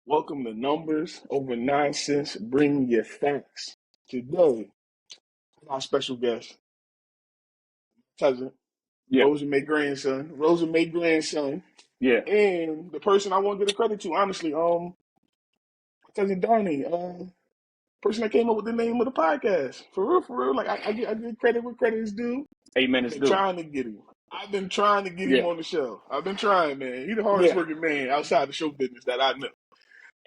Welcome to Numbers Over Nonsense. Bring your facts. Today, our special guest, cousin, Yeah, Rosa May grandson, yeah. and the person I want to give the credit to, honestly, cousin Donnie, person that came up with the name of the podcast. For real. Like I give credit where credit is due. 8 minutes Been due. trying to get him. I've been trying to get him Yeah, on the show. I've been trying, man. He's the hardest yeah. working man outside the show business that I know.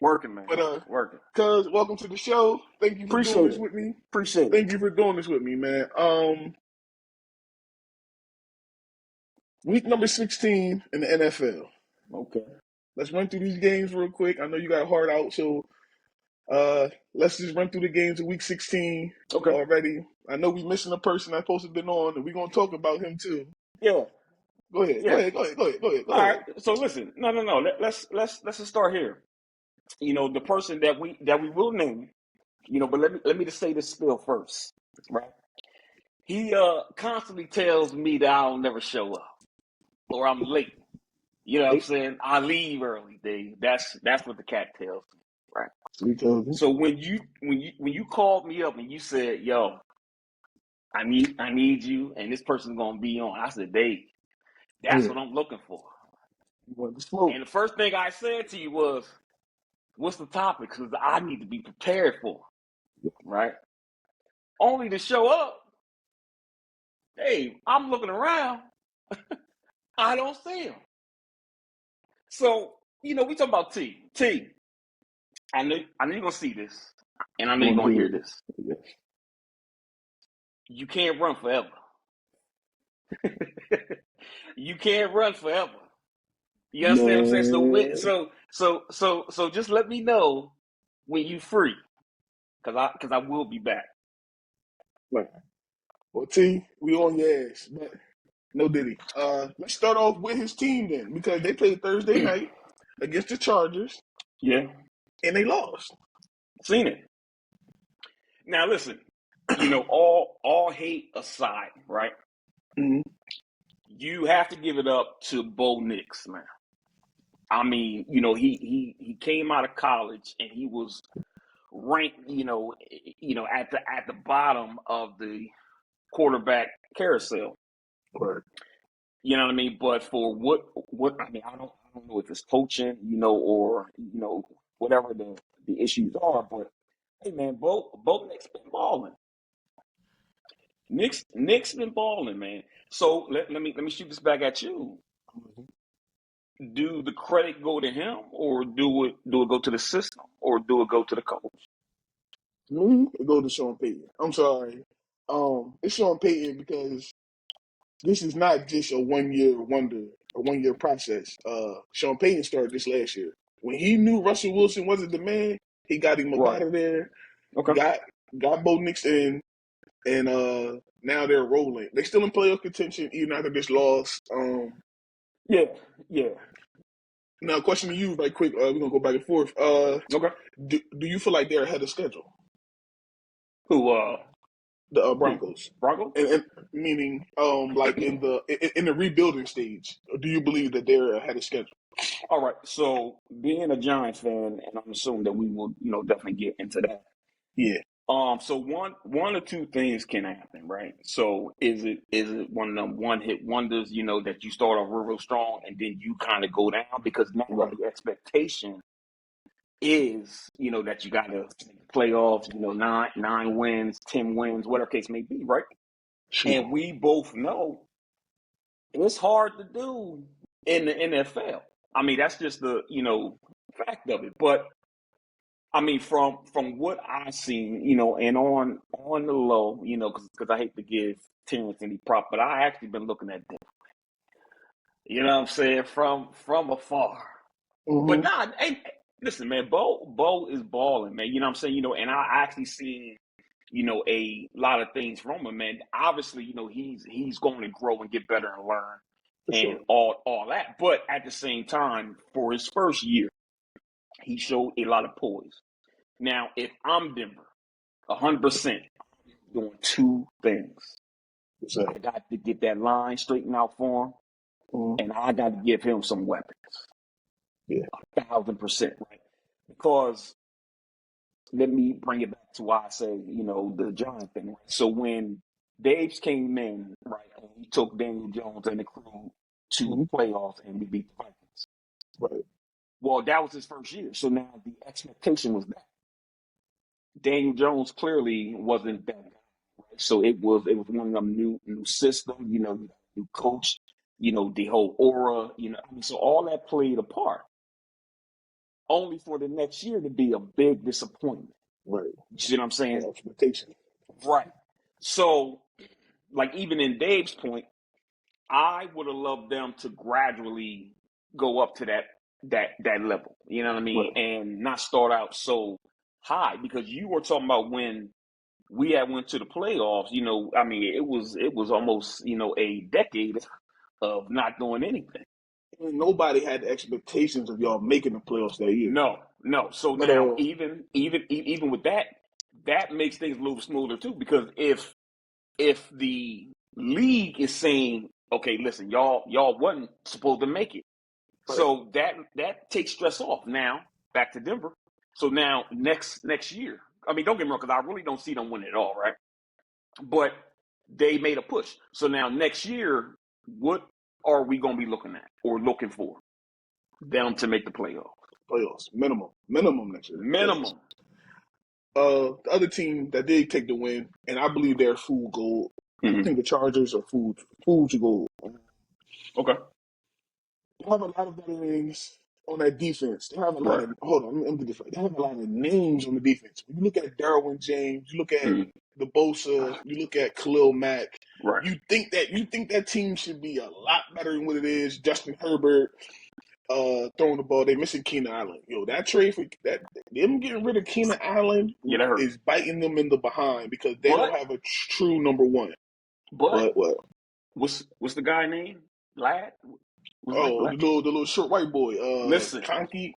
Working, man. But Working. cuz, welcome to the show. Thank you for doing Appreciate this it. with me. Appreciate it. Thank you for doing this with me, man. Week number 16 in the NFL. Okay. Let's run through these games real quick. I know you got hard out, so let's just run through the games of week 16 Okay. already. I know we missing a person that's supposed to have been on, and we're gonna talk about him too. Yeah, Go ahead, go yeah. ahead, go ahead, go ahead, go ahead, go All right. ahead. So listen, no. Let's just start here. The person that we will name. But let me just say this spill first, right? He constantly tells me that I'll never show up or I'm late. You know what I'm Hey, saying? I leave early, Dave. That's what the cat tells me, right? we told him. So when you called me up and you said, "Yo, I need you, and this person's gonna be on," I said, "Dave, that's Yeah, what I'm looking for." you want the smoke. And the first thing I said to you was, "What's the topic?" Because I need to be prepared for, it, right? Only to show up. Hey, I'm looking around. I don't see him. So we talk about T. T. I know you're gonna see this, and I know You you're want to gonna do hear it? this. Yeah. You can't run forever. You can't run forever. You understand what I'm saying? Man, So just let me know when you free, cause I will be back. man. Well, T, we on your ass, but no diddy. Let's start off with his team then, because they played Thursday night against the Chargers Yeah, and they lost. seen it. Now listen, all hate aside, right? Mhm. You have to give it up to Bo Nix, man. I mean, he came out of college and he was ranked, at the bottom of the quarterback carousel. Right. You know what I mean? But for what I mean, I don't know if it's coaching, or whatever the issues are. But hey, man, Bo Nick's been balling. Nick's been balling, man. So let me shoot this back at you. Do the credit go to him, or do it go to the system, or do it go to the coach? Me, it go to Sean Payton. I'm sorry. It's Sean Payton because this is not just a 1 year wonder, a 1 year process. Sean Payton started this last year. When he knew Russell Wilson wasn't the man, he got him up Right. out of there, Okay. got Bo Nix in, and now they're rolling. They still in playoff contention even after this loss. Yeah. Yeah. Now, question to you, right quick. We're gonna go back and forth. Okay. Do you feel like they're ahead of schedule, Who? the Who? Broncos? Broncos? And meaning, like in the rebuilding stage, do you believe that they're ahead of schedule? All right. So being a Giants fan, and I'm assuming that we will, definitely get into that. Yeah, So one or two things can happen, right? So is it one of them one hit wonders, that you start off real strong and then you kind of go down because now right. the expectation is, that you got to playoffs, nine wins, 10 wins, whatever case may be, right? Sure. And we both know it's hard to do in the NFL. I mean, that's just the fact of it. But I mean, from what I've seen, and on the low, because I hate to give Terrence any prop, but I actually been looking at them. You know what I'm saying, from afar. But Mm-hmm. nah, hey, listen, man, Bo is balling, man. You know what I'm saying, and I actually seen a lot of things from him, man. Obviously, he's going to grow and get better and learn For and sure. all that. But at the same time, for his first year, he showed a lot of poise. Now, if I'm Denver, 100% doing two things. What's that? I got to get that line straightened out for him, Mm-hmm. and I got to give him some weapons. Yeah. 1,000%, right? because let me bring it back to why I say, the John thing. Right? So when Dave's came in, right, and he took Daniel Jones and the crew to Mhm. the playoffs and we beat the Vikings. Right. Well, that was his first year. So now the expectation was that Daniel Jones clearly wasn't that guy. Right? So it was one of them new system, new coach, the whole aura, so all that played a part. Only for the next year to be a big disappointment. Right. You see what I'm saying? Expectation. Right. So, like even in Dave's point, I would have loved them to gradually go up to that level. You know what I mean? Right. And not start out so high because you were talking about when we had went to the playoffs. I mean, it was almost a decade of not doing anything. And nobody had the expectations of y'all making the playoffs that year. No, no. So But now even with that, that makes things a little smoother too because if the league is saying, okay, listen, y'all wasn't supposed to make it, right. so that takes stress off. Now back to Denver. So now next year, I mean, don't get me wrong, because I really don't see them winning at all, right? But they made a push. So now next year, what are we going to be looking at or looking for? Them to make the playoffs. Playoffs. Minimum next year. Playoffs. Minimum. The other team that did take the win, and I believe they're full gold. I Mm-hmm. think the Chargers are full to gold. Okay. They have a lot of veterans on that defense. They have a lot Right. of hold on, let me get this right. They have a lot of names on the defense. When you look at Derwin James, you look at Mm-hmm. the Bosa, you look at Khalil Mack. Right. You think that team should be a lot better than what it is. Justin Herbert, throwing the ball. They missing Keenan Allen. Yo, that trade for that them getting rid of Keenan Allen Yeah, that hurt. is biting them in the behind because they But don't have a true number one. but What? what's the guy name? Lad? Was it like Oh, Lad? the little short white boy, Listen, Conky.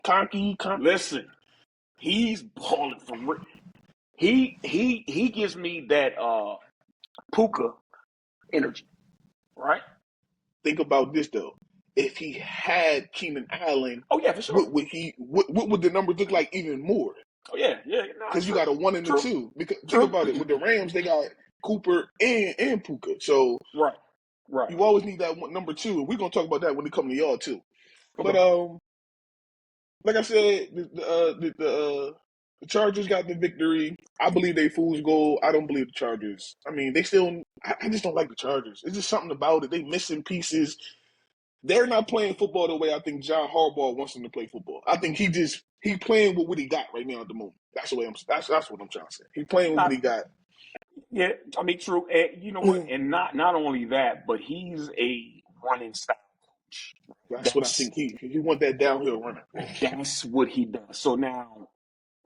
listen. He's balling for real. He gives me that Puka energy, right? Think about this though. If he had Keenan Allen, Oh yeah, for sure. what would the numbers look like even more? Oh yeah, no, Because you true, got a 1 and a true, 2. Because think true. about it, with the Rams, they got Cooper and Puka. So Right, right. you always need that number 2, and we're gonna talk about that when it comes to y'all too. But Okay. like I said, the Chargers got the victory. I believe they fool's gold. I don't believe the Chargers. I mean, they still. I just don't like the Chargers. It's just something about it. They missing pieces. They're not playing football the way I think John Harbaugh wants them to play football. I think he playing with what he got right now at the moment. That's the way that's what I'm trying to say. He playing with what he Not got. yeah. I mean, true. And you know what? And not only that, but he's a running style coach. That's what I That's think. He want that downhill runner. that's what he does. So now,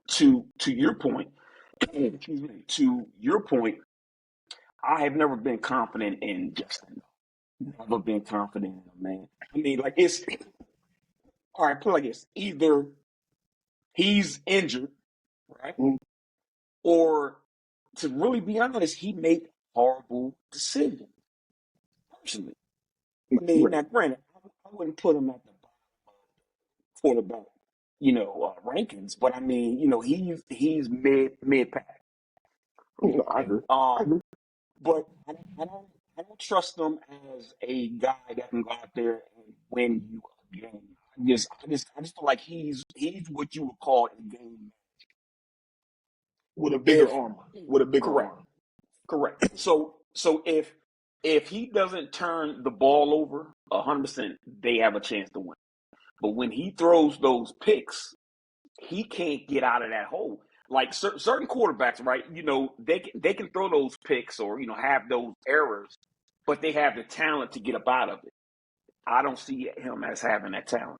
to your point, excuse me. To your point, I have never been confident in Justin. Never been confident in him, man. I mean, like it's all right. Put it like this: either he's injured, right, Mm, or to really be honest, he made horrible decisions. Personally, I mean, right. now granted, I wouldn't put him at the quarterback, rankings, but I mean, he's mid pack. No, I Okay, agree. I agree. but I don't trust him as a guy that can go out there and win you a game. I just feel like he's what you would call a game. With a bigger If arm. With a bigger correct, arm. correct. So if he doesn't turn the ball over 100%, they have a chance to win. But when he throws those picks, he can't get out of that hole. Like certain quarterbacks, right? They can throw those picks or have those errors, but they have the talent to get up out of it. I don't see him as having that talent.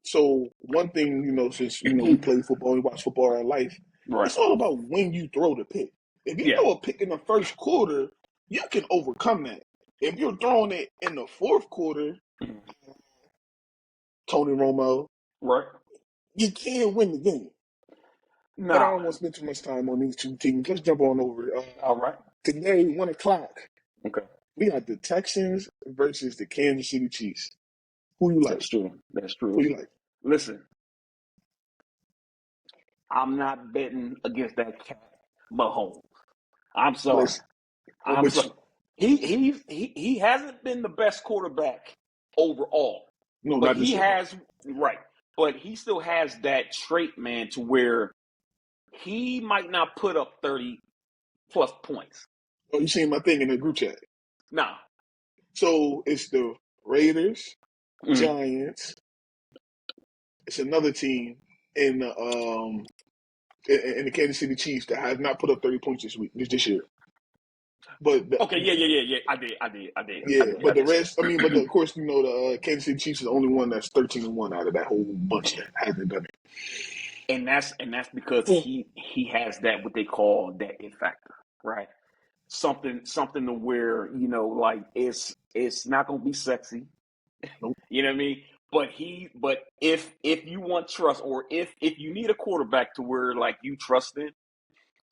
So one thing, since we play football, we watch football our life, Right. it's all about when you throw the pick. If you Yeah. throw a pick in the first quarter, you can overcome that. If you're throwing it in the fourth quarter, Tony Romo, Right. you can't win the game. But I Nah. don't want to spend too much time on these two teams. Let's jump on over. All right. Today, 1 o'clock, Okay. we got the Texans versus the Kansas City Chiefs. Who you like? That's true. That's Who true. you like? Listen, I'm not betting against that cat, Mahomes. I'm sorry. Listen, I'm I'm with sorry. you. He hasn't been the best quarterback overall, No, but not this he year. No. has right. But he still has that trait, man, to where he might not put up 30 plus points. Oh, you seen my thing in the group chat? Nah. So it's the Raiders, Mm. Giants. It's another team in the in the Kansas City Chiefs that has not put up 30 points this year. But Okay, yeah. I but the did see rest, I mean, that. of course, the Kansas City Chiefs is the only one that's 13-1 out of that whole bunch that hasn't done And that's because it. he has that what they call that it factor, right? Something to where like it's not gonna be sexy, Nope. you know what I mean? But if you want trust, or if you need a quarterback to where like you trust in,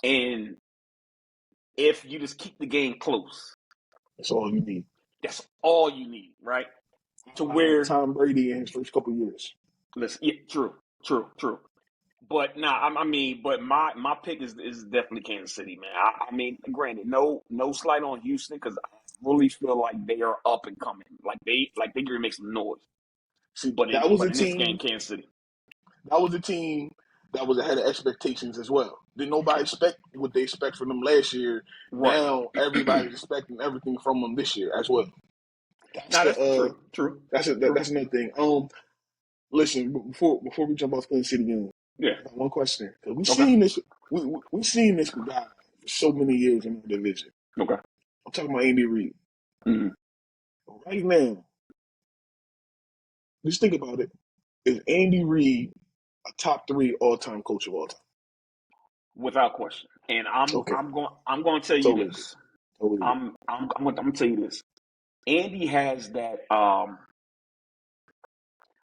and if you just keep the game close, That's all you need. that's all you need, right? To where Tom Brady in his first couple years. listen, yeah, true. But nah, but my pick is definitely Kansas City, man. I mean, granted, no slight on Houston, because I really feel like they are up and coming, like they gonna make some noise. See, But in this game, Kansas City, that was a team that was ahead of expectations as well. Did nobody expect what they expect from them last year? right? Now everybody's expecting everything from them this year as well. That's Nah, the that's true. that's another thing. Listen, before we jump off Kansas City game, Yeah. I got one question. 'Cause Okay. we seen this guy for so many years in the division. Okay. I'm talking about Andy Reid. Hmm. Right now, just think about it. Is Andy Reid a top three all time coach of all time? Without question. And I'm Okay, I'm going I'm going to tell you totally agree. this. Totally agree. I'm going to tell you this. Andy has that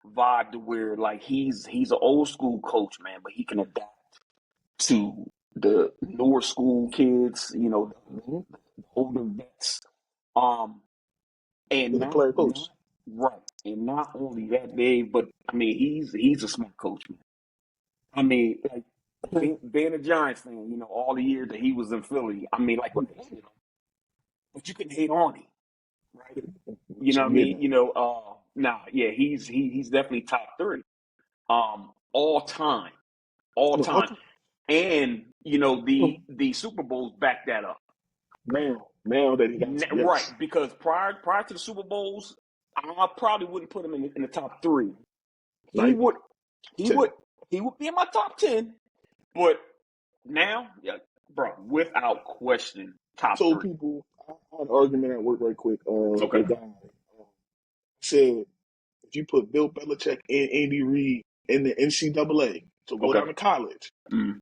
vibe to where like he's an old school coach, man, but he can adapt to the newer school kids, Mm-hmm. the older vets. Um, and He's a player coach. not right, and not only that, Dave, but I mean he's a smart coach, man. I mean, like being a Giants fan, all the years that he was in Philly. I mean, like, look, but you can hate on him, right? You So know what I I'm getting mean? it. Nah, yeah, he's definitely top three, all time, all No, time, and no. the Super Bowls back that up. Now that he got Right, yes, because prior to the Super Bowls, I probably wouldn't put him in the top three. He right? would he 10. would he would be in my top 10, but now, yeah, bro, without question, top Told three. people I had an argument at work right quick. Okay, The guy said if you put Bill Belichick and Andy Reid in the NCAA, so go okay. down to college, Mm.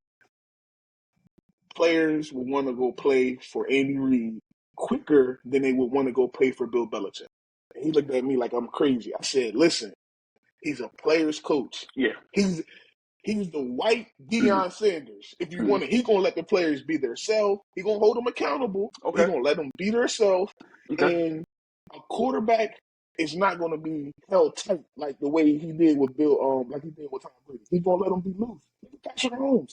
players would want to go play for Andy Reid quicker than they would want to go play for Bill Belichick. And he looked at me like I'm crazy. I said, listen, he's a player's coach. Yeah. He's He's the white Mm. Deion Sanders. If you Mm. want it, he's gonna let the players be themselves. He's gonna hold them accountable. He's Okay. gonna let them be themselves. Okay. And a quarterback is not gonna be held tight like the way he did with Bill, like he did with Tom Brady. He's gonna let him be loose. Like Patrick Mahomes.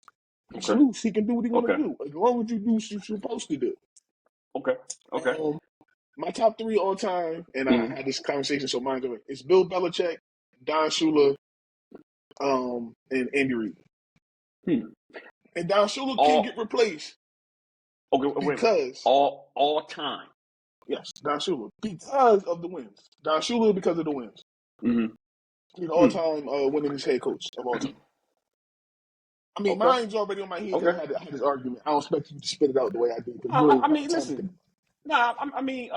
He's Okay. loose. He can do what he wanna Okay. do. As long as you do what you're supposed to do. Okay. Okay. Um, my top three all time, and I Mm. had this conversation, so mine's away. It's Bill Belichick, Don Shula, and Andy Reid. Hmm. And Don Shula can't get All replaced okay. Wait a minute. because, All time. yes, Don Shula, because of the wins. Don Shula because of the wins. Mm-hmm. He's the Hmm. all-time winningest head coach of all time. I mean, Okay. mine's already on my head because Okay. I had this argument. I don't expect you to spit it out the way I did because you don't I even have mean, time to listen. think. Nah. I mean,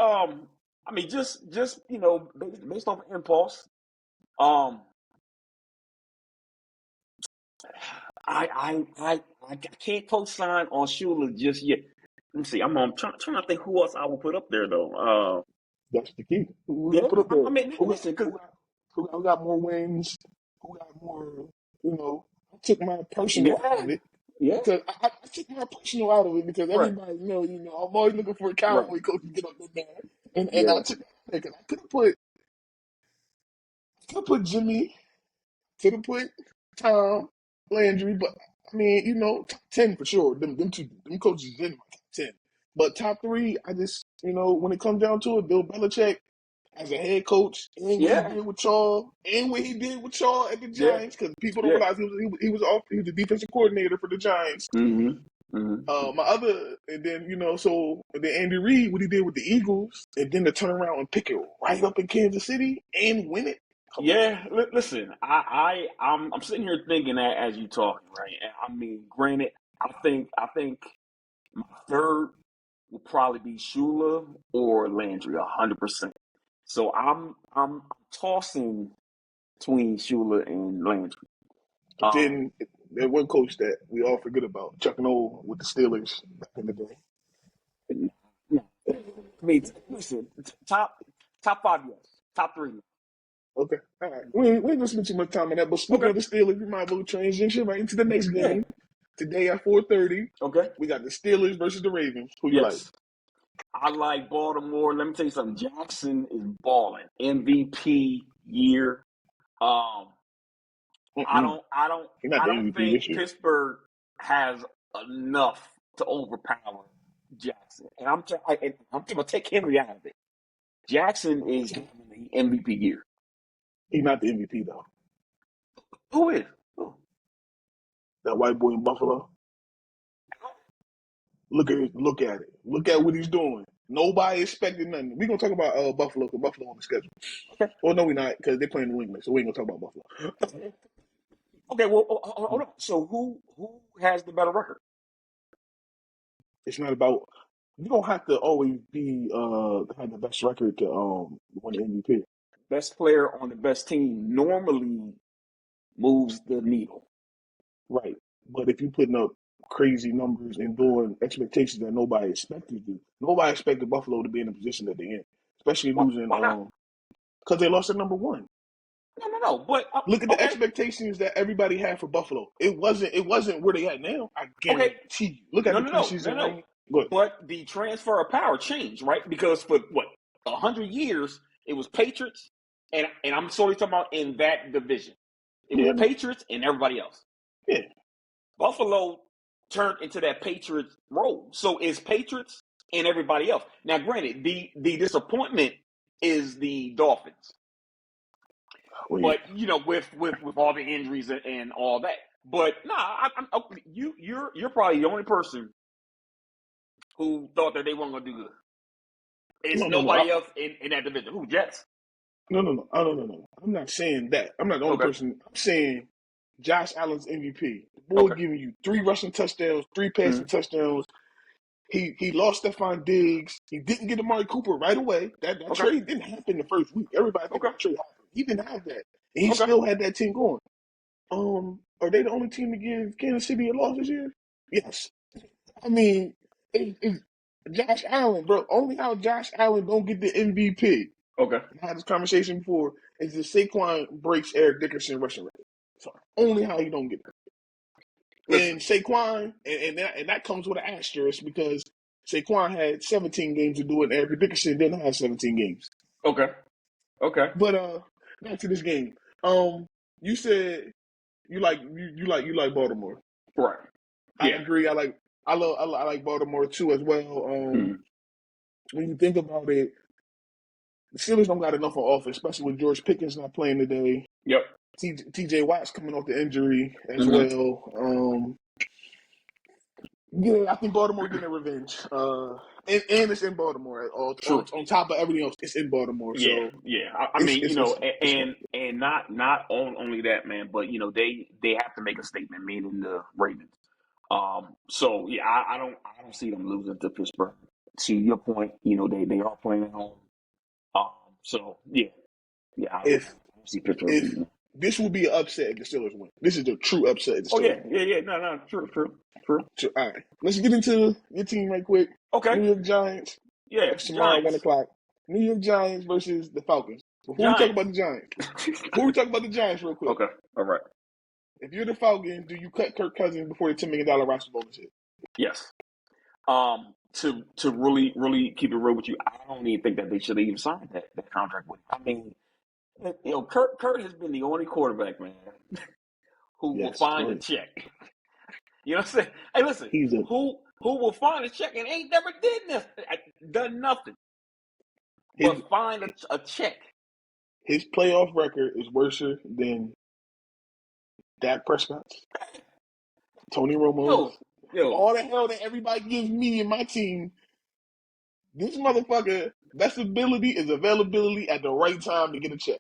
just based on impulse. Um, I can't co-sign on Shula just yet. Let me see. I'm trying to think who else I would put up there though. That's the key. Who we Yeah. gonna put up I there? mean, Who got listen, because who got more wins? Who got more? I took my personal out yeah, of it yeah, because I took my personal out of it because right, everybody I'm always looking for a right, cowboy coach to get up in there, and I yeah. took it out because I could have put Jimmy, could have put Tom Landry, but I mean, top 10 for sure. Them coaches is in my top 10. But top three, I just, when it comes down to it, Bill Belichick as a head coach, and what he Yeah, did with Shaw, and what he did with Shaw at the yeah, Giants, because people don't yeah. realize he was the defensive coordinator for the Giants. Mm-hmm. Mm-hmm. And then Andy Reid, what he did with the Eagles, and then to turn around and pick it right up in Kansas City and win it. Come on. Yeah, listen, I'm sitting here thinking that as you talking, right? And I mean, granted, I think my third will probably be Shula or Landry, 100%. So I'm tossing between Shula and Landry. But then there one coach that we all forget about, Chuck Noll with the Steelers back in the day. No, I mean, listen, top five, yes. Top three, no. Okay, all right. We ain't gonna spend too much time on that. But speaking Okay, of the Steelers, we might as well transition right into the next yeah, game. Today at 4:30, okay, we got the Steelers versus the Ravens. Who you like? yes. I like Baltimore. Let me tell you something. Jackson is balling. MVP year. Um, I Mm-mm. don't, I don't, He's not I the don't MVP this think year. Pittsburgh has enough to overpower Jackson. And I'm going to take Henry out of it. Jackson is having the MVP year. He's not the MVP though. Who is? Who? That white boy in Buffalo. Look at it. Look at it. Look at what he's doing. Nobody expected nothing. We're gonna talk about Buffalo because Buffalo on the schedule. Okay. Well, no, we're not because they're playing New England, so we ain't gonna talk about Buffalo. Okay. Well, hold on. So who has the better record? It's not about. You don't have to always be have the best record to win the MVP. Best player on the best team normally moves the needle. Right. But if you're putting up crazy numbers and doing expectations that nobody expected you, nobody expected Buffalo to be in the position that they're in, especially losing Why not? because they lost at number one. No. But Look at the okay, expectations that everybody had for Buffalo. It wasn't where they at now. I okay. guarantee you. Look at the preseason No. ranking. Good. But the transfer of power changed, right? Because for what 100 years it was Patriots, and I'm solely talking about in that division. It was Yeah, man. Patriots and everybody else. Yeah. Buffalo turned into that Patriots role, so it's Patriots and everybody else. Now, granted, the disappointment is the Dolphins, Well, yeah. but with all the injuries and all that. But you're probably the only person who thought that they weren't going to do good. It's No, no, no. I, nobody else in that division. Who, Jets? no, no, no. No, no, no. I'm not saying that. I'm not the only Okay. person. I'm saying Josh Allen's MVP. The boy Okay. giving you 3 rushing touchdowns, 3 passing Mm-hmm. touchdowns. He lost Stephon Diggs. He didn't get Amari Cooper right away. That Okay. trade didn't happen the first week. Everybody think Okay. that trade happened. He didn't have that. And he Okay. still had that team going. Are they the only team to give Kansas City a loss this year? Yes. I mean, it's Josh Allen, bro. Only how Josh Allen don't get the MVP. Okay. I had this conversation before. Is that Saquon breaks Eric Dickerson rushing record. So only how you don't get it. Listen. And Saquon, and that comes with an asterisk because Saquon had 17 games to do it, and Eric Dickerson didn't have 17 games. Okay. Okay. But back to this game. You said you like Baltimore. Right. I Yeah. agree. I like Baltimore too as well. Mm-hmm. When you think about it, the Steelers don't got enough on offense, especially with George Pickens not playing today. Yep. T.J. Watt's coming off the injury as Mm-hmm. well. Yeah, I think Baltimore getting a revenge. And it's in Baltimore. True. On top of everything else, it's in Baltimore. Yeah. So Yeah. I it's mean, it's fun. and not only that, man, but they have to make a statement, meaning the Ravens. So yeah, I don't see them losing to Pittsburgh. To your point, they are playing at home. So yeah, I don't If see Pittsburgh if beating them. this will be an upset if the Steelers win. This is the true upset if the Oh Steelers yeah, win. yeah. No, true. So, all right, let's get into your team right quick. Okay, New York Giants. yeah, That's tomorrow at 1 Giants, o'clock. New York Giants versus the Falcons. Before we talk Giants. about the Giants real quick. Okay, all right. If you're the Falcons, do you cut Kirk Cousins before the $10 million roster bonus hit? Yes. To really keep it real with you, I don't even think that they should have even signed that contract with. I mean, Kurt has been the only quarterback, man, who will Yes, find a plenty. check. You know what I'm saying? Hey, listen, He's a who will find a check and ain't never done nothing his but find a check? his playoff record is worse than Dak Prescott's, Tony Romo's, Yo, all the hell that everybody gives me and my team. This motherfucker, best ability is availability at the right time to get a check.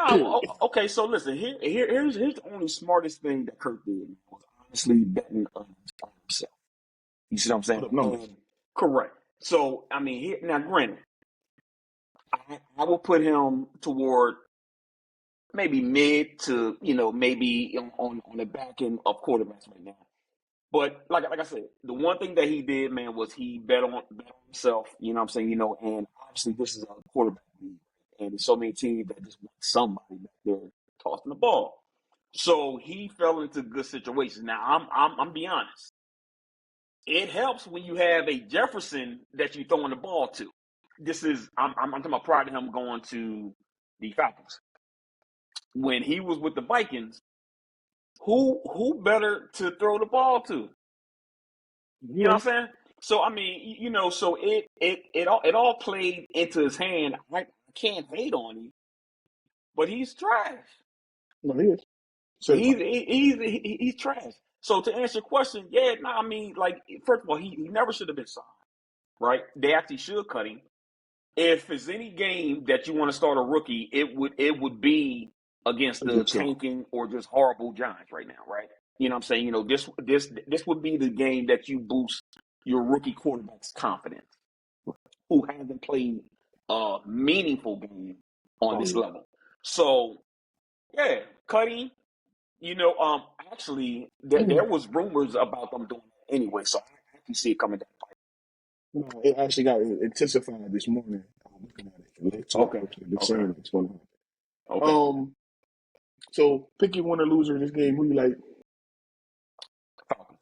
Period. no, okay. So listen, here's the only smartest thing that Kirk did was honestly betting on himself. You see what I'm Put saying? up numbers. And correct. So I mean, now granted, I will put him toward maybe mid to maybe on the back end of quarterbacks right now. But like I said, the one thing that he did, man, was he bet on himself. You know what I'm saying? And obviously this is a quarterback league, and there's so many teams that just want somebody back there tossing the ball. So he fell into good situations. Now I'm be honest. It helps when you have a Jefferson that you're throwing the ball to. I'm talking about prior to him going to the Falcons. When he was with the Vikings, who better to throw the ball to? You know Yeah. what I'm saying? So I mean, so it all played into his hand. I can't hate on him, but he's trash. No, he is. He's Certified. he's trash. So to answer your question, yeah, no, I mean, like first of all, he never should have been signed, right? They actually should cut him. If it's any game that you want to start a rookie, it would be against the Against him. tanking or just horrible Giants right now, right? You know what I'm saying? This would be the game that you boost your rookie quarterback's confidence, who hasn't played a meaningful game on Oh, this yeah. level. So yeah, cutting. Actually, there was rumors about them doing it anyway, so I can see it coming down the No, it actually got intensified this morning. I'm looking at it. The last 2 pipe. Okay, hours, they're okay, saying it's going to happen. okay. So pick your winner loser in this game. Who you like? Falcons.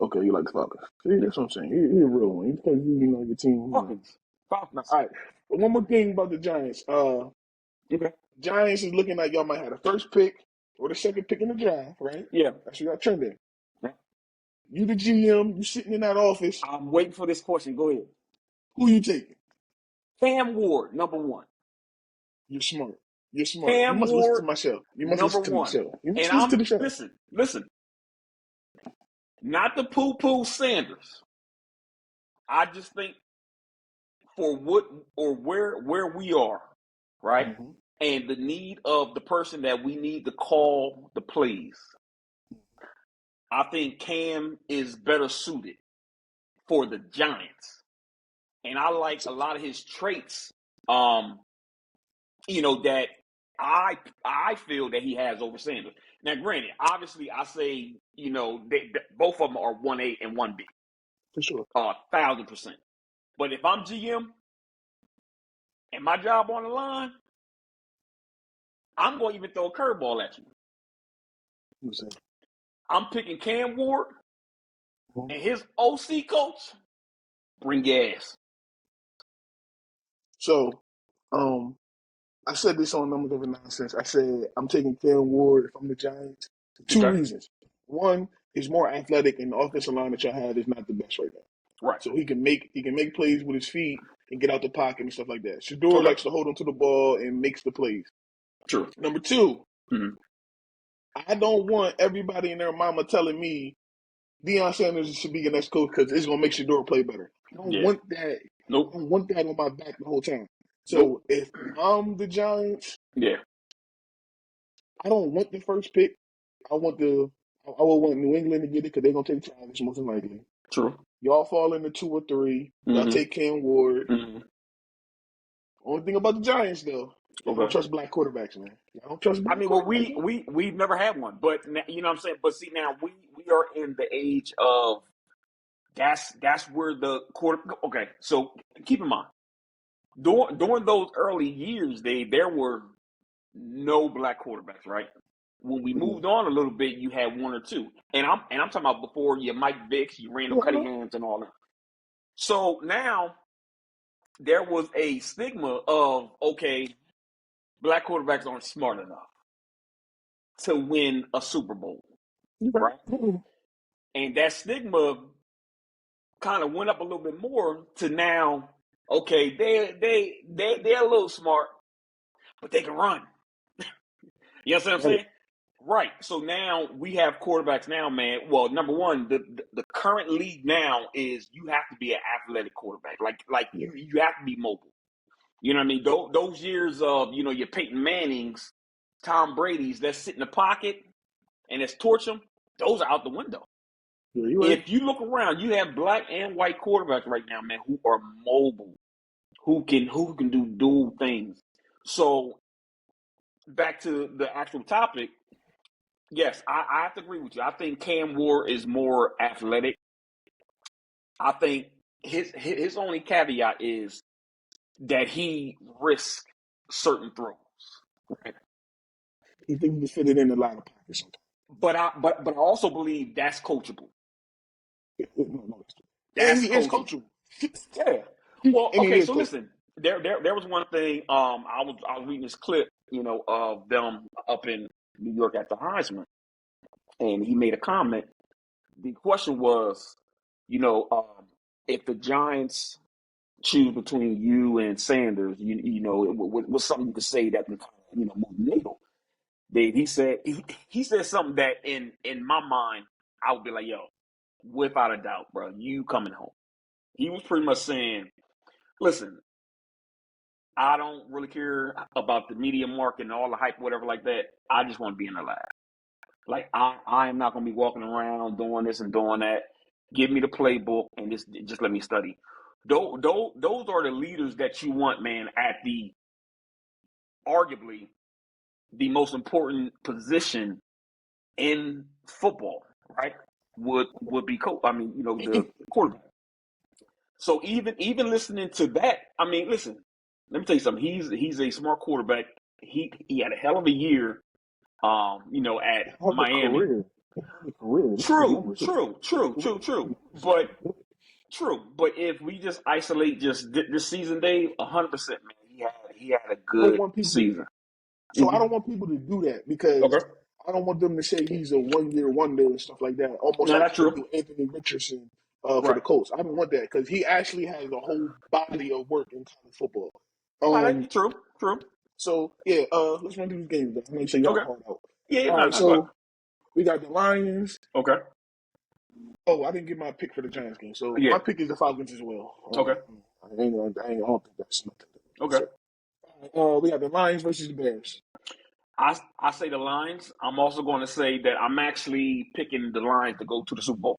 Okay, you like the Falcons. See, Yeah, that's what I'm saying. You're a real one. Because you know your team. You know. Falcons. Now, Falcons. all right. One more thing about the Giants. Okay. Giants is looking like y'all might have the first pick or the second pick in the draft, right? Yeah. That's what y'all trending. Yeah. You the GM. You sitting in that office. I'm waiting for this question. Go ahead. Who you taking? Cam Ward, number one. You're smart. You're smart. You Cam must listen to Ward, my show. You must number listen to my one. show. You must And listen to I'm the show. listen. Not the poo-poo Sanders. I just think for what or where we are, right? Mm-hmm. And the need of the person that we need to call the plays. I think Cam is better suited for the Giants. And I like a lot of his traits, that I feel that he has over Sanders. Now, granted, obviously, I say, both of them are 1A and 1B, For sure. 1,000%. But if I'm GM and my job on the line, I'm going to even throw a curveball at you. You say. I'm picking Cam Ward Mm-hmm. and his OC coach. Bring gas. So, I said this on Numbers Over Nonsense. I said I'm taking Cam Ward if I'm the Giants for two Okay. reasons. One, he's more athletic, and the offensive line that y'all have is not the best right now. Right. So he can make plays with his feet and get out the pocket and stuff like that. Shador Okay. likes to hold onto the ball and makes the plays. True. Number two, Mm-hmm. I don't want everybody and their mama telling me Deion Sanders should be your next coach because it's gonna make Shador play better. I don't Yeah. want that. I Nope. don't want that on my back the whole time. Nope. So if I'm the Giants, Yeah. I don't want the first pick. I would want New England to get it because they're gonna take Travis most likely. True. Y'all fall into 2 or 3. Y'all Mm-hmm. take Cam Ward. Mm-hmm. Only thing about the Giants though, y'all don't Okay. trust black quarterbacks, man. Y'all don't trust I black mean, well, quarterbacks, man. we've never had one, but you know what I'm saying. But see, now we are in the age of that's where the quarter. Okay, so keep in mind during those early years, there were no black quarterbacks, right? When we Yeah. moved on a little bit, you had one or two, and I'm talking about before your Mike Vicks, your Randall Yeah, I know. Cunninghams, and all that. So now there was a stigma of okay, black quarterbacks aren't smart enough to win a Super Bowl, You're right? right. And that stigma kind of went up a little bit more to now, okay, they're a little smart, but they can run. You know what I'm Right. saying? Right. So now we have quarterbacks now, man. Well, number one, the current league now is you have to be an athletic quarterback. Like Yeah. you have to be mobile. You know what I mean? Those years of, your Peyton Mannings, Tom Brady's that sit in the pocket and that's torch them, those are out the window. Yeah, you right. If you look around, you have black and white quarterbacks right now, man, who are mobile, who can do dual things. So back to the actual topic, yes, I have to agree with you. I think Cam Ward is more athletic. I think his only caveat is that he risks certain throws. Right? He think he can fit it in a lot of pockets sometimes. But I also believe that's coachable. No, and That's he is coachable. coachable. Yeah. Well, And he okay. is So coachable. listen, there was one thing. I was reading this clip, of them up in New York at the Heisman, and he made a comment. The question was, if the Giants choose between you and Sanders, what's something you could say that can kind of, move the needle? He said he said something that in my mind I would be like, yo, without a doubt, bro, you coming home. He was pretty much saying, listen, I don't really care about the media market and all the hype, whatever like that. I just want to be in the lab. Like I am not gonna be walking around doing this and doing that. Give me the playbook and just let me study. Those are the leaders that you want, man, at the arguably the most important position in football, right? Would be coach. I mean, the quarterback. So even listening to that, I mean, listen. Let me tell you something. He's a smart quarterback. He had a hell of a year. At Have a Miami. career. Have a career. Look at the True, numbers. true, true, true, true. But true. But if we just isolate just this season, Dave, 100%, man. He had a I don't good want people. season. So I don't want people to do that because Okay. I don't want them to say he's a 1 year wonder and stuff like that, almost No, like that's how they true. do Anthony Richardson for the Right. Colts. I don't want that because he actually has a whole body of work in college football. No, that's true. True. So yeah, let's run through these games. Though. Make sure y'all Okay. hard out. Yeah. All No. right, No. Go ahead. so we got the Lions. Okay. Oh, I didn't get my pick for the Giants game, so Yeah. my pick is the Falcons as well. Okay. I don't think that's nothing. Okay. So, we got the Lions versus the Bears. I say the Lions. I'm also going to say that I'm actually picking the Lions to go to the Super Bowl.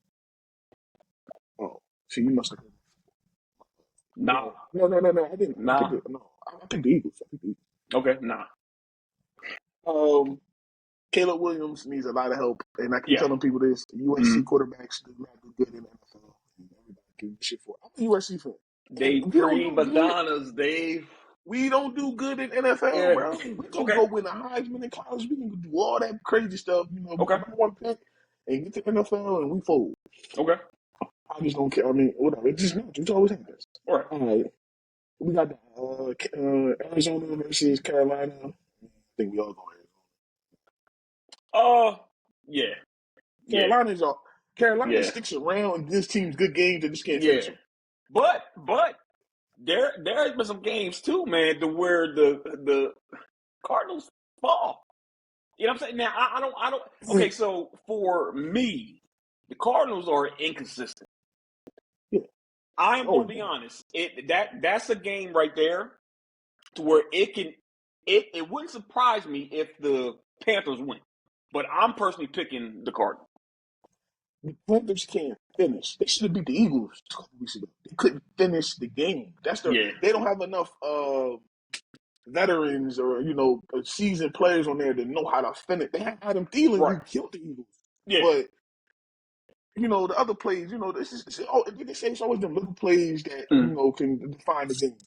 Oh, see, you must have. Nah. No. I didn't. I picked Nah. it. No, I picked the Eagles. I picked the Eagles. Okay. Nah. Caleb Williams needs a lot of help, and I keep Yeah. telling people this: USC Mm-hmm. quarterbacks do not do good in the NFL. And everybody give shit for it. I'm a USC fan, and They we don't do good. pre-Madonnas, Dave. We don't do good in NFL, Yeah. bro. We can Okay. go win a Heisman in college. We can do all that crazy stuff. Be Okay. the number one pick and get to NFL, and we fold. Okay. I just don't care. I mean, whatever. It's just not. It always happens. All right. All right. We got the Arizona versus Carolina. I think we all go Yeah. Yeah. Arizona. Carolina Yeah. sticks around and gives teams good games and just can't finish Yeah. them. But there has been some games too, man, to where the Cardinals fall. You know what I'm saying? Now I don't okay, so for me, the Cardinals are inconsistent. Yeah, I am gonna always. be honest. That's a game right there to where it wouldn't surprise me if the Panthers win. But I'm personally picking the Cardinals. The Panthers can't finish. They should have beat the Eagles a couple weeks ago. They couldn't finish the game. Yeah. They don't have enough veterans or seasoned players on there to know how to finish. They have Adam Thielen Right. who killed the Eagles, Yeah. but the other plays. They say it's always them little plays that Mm. can define the game.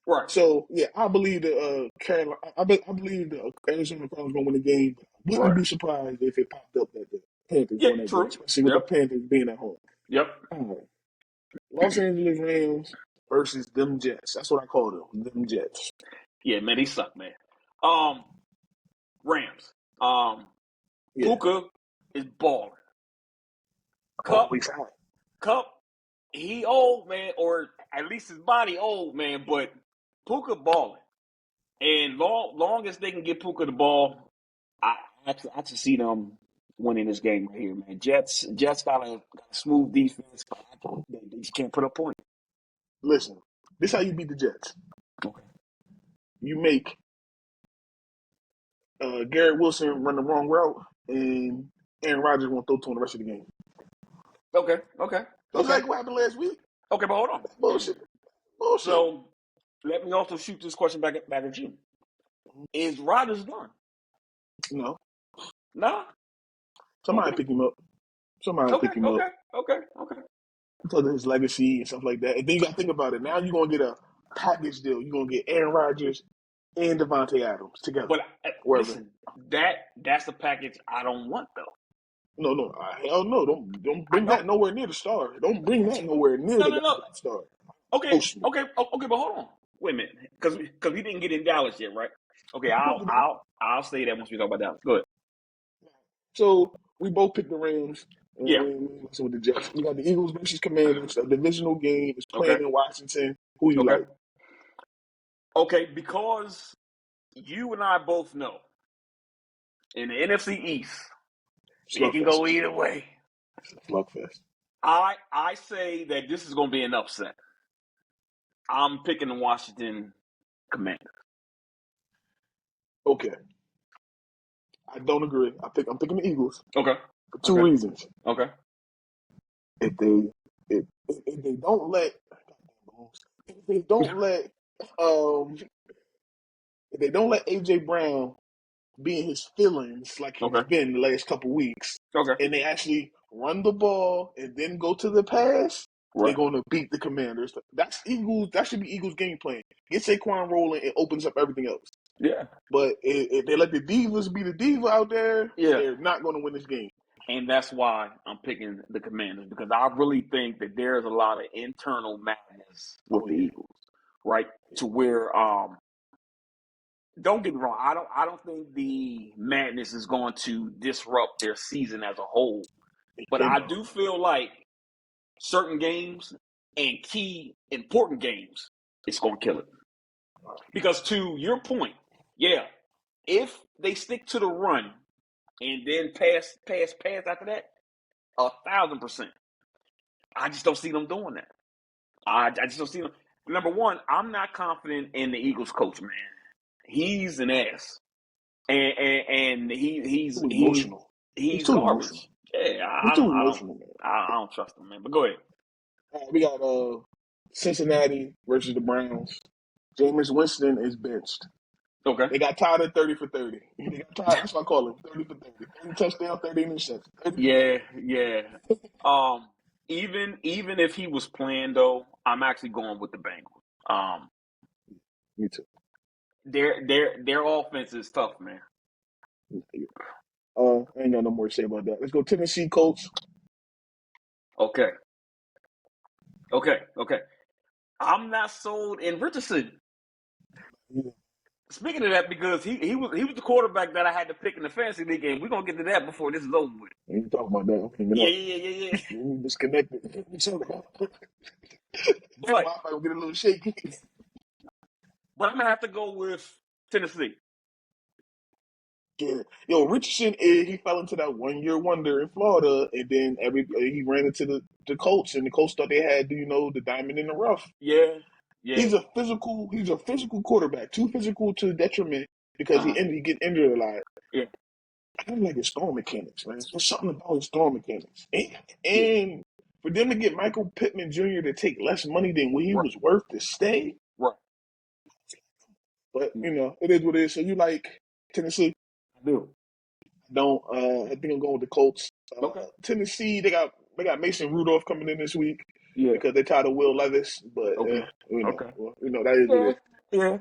Right. So yeah, I believe the Carolina. I believe the Arizona Cardinals gonna win the game. Wouldn't Right. be surprised if it popped up that the Panthers Yeah, won that game, true. especially with the Yep. Panthers being at home. Yep. All right. Los Angeles Rams versus them Jets. That's what I call them Jets. Yeah, man, they suck, man. Rams. Yeah. Puka is balling. always high. Cup, he old, man, or at least his body old, man. But Puka balling, and long as they can get Puka the ball, I can see them winning this game right here, man. Jets got a smooth defense, but they just can't put up points. Listen, this how you beat the Jets. Okay. You make Garrett Wilson run the wrong route, and Aaron Rodgers won't throw to him the rest of the game. Okay. That's exactly what happened last week. Okay, but hold on. Bullshit. So let me also shoot this question back at you. Is Rodgers done? No. Nah. Somebody pick him up. Somebody pick him up. Okay. Because of his legacy and stuff like that. And then you got to think about it. Now you're going to get a package deal. You're going to get Aaron Rodgers and Devontae Adams together. But listen, that's the package I don't want, though. No. Hell no. Don't bring that nowhere near the star. Don't bring that nowhere near the star. Okay, but hold on. Wait a minute. Because we didn't get in Dallas yet, right? Okay, I'll say that once we talk about Dallas. Go ahead. So we both picked the Rams. Yeah. So with the Jets, we got the Eagles versus Commanders. A divisional game is playing in Washington. Who you like? Okay, because you and I both know in the NFC East, it can go either way. Slugfest. I say that this is going to be an upset. I'm picking the Washington Commanders. Okay. I don't agree. I'm picking the Eagles. Okay. For two reasons. Okay. If they don't let AJ Brown be in his feelings like he's been the last couple weeks, and they actually run the ball and then go to the pass, they're going to beat the Commanders. That's Eagles. That should be Eagles' game plan. Get Saquon rolling, it opens up everything else. Yeah. But if they let the Divas be the diva out there, they're not going to win this game. And that's why I'm picking the Commanders, because I really think that there's a lot of internal madness with the Eagles, right? To where, don't get me wrong, I don't think the madness is going to disrupt their season as a whole. But I do feel like certain games and key important games, it's going to kill it. Because to your point, if they stick to the run and then pass after that, 1,000%. I just don't see them doing that. I just don't see them. Number one, I'm not confident in the Eagles coach, man. He's an ass, and he's emotional. He's too garbage. Emotional. Yeah, he's too emotional, man. I don't trust him, man. But go ahead. We got Cincinnati versus the Browns. Jameis Winston is benched. Okay. They got tired of 30 for 30. They got tired. That's what I call him. 30 for 30. 30 touchdown, 30 interceptions. Yeah. Even if he was playing, though, I'm actually going with the Bengals. Me too. Their offense is tough, man. I ain't got no more to say about that. Let's go Tennessee Colts. Okay. I'm not sold in Richardson. Yeah. Speaking of that, because he was the quarterback that I had to pick in the fantasy league game. We're gonna get to that before this is over with. We ain't talking about that. I'm hanging up. We disconnected. But I'll get a little shaky. But I'm gonna have to go with Tennessee. Yeah. Yo, Richardson, he fell into that 1 year wonder in Florida, and then he ran into the Colts, and the Colts thought they had, the diamond in the rough. Yeah. He's a physical quarterback, too physical to detriment because he get injured a lot. Yeah. I don't like his throw mechanics, man. There's something about his throw mechanics, and for them to get Michael Pittman Jr. to take less money than what he was worth to stay. Right. But it is what it is. So you like Tennessee? I do. I think I'm going with the Colts. Tennessee, they got Mason Rudolph coming in this week because they tired of Will Levis. But that is what it is. Yeah.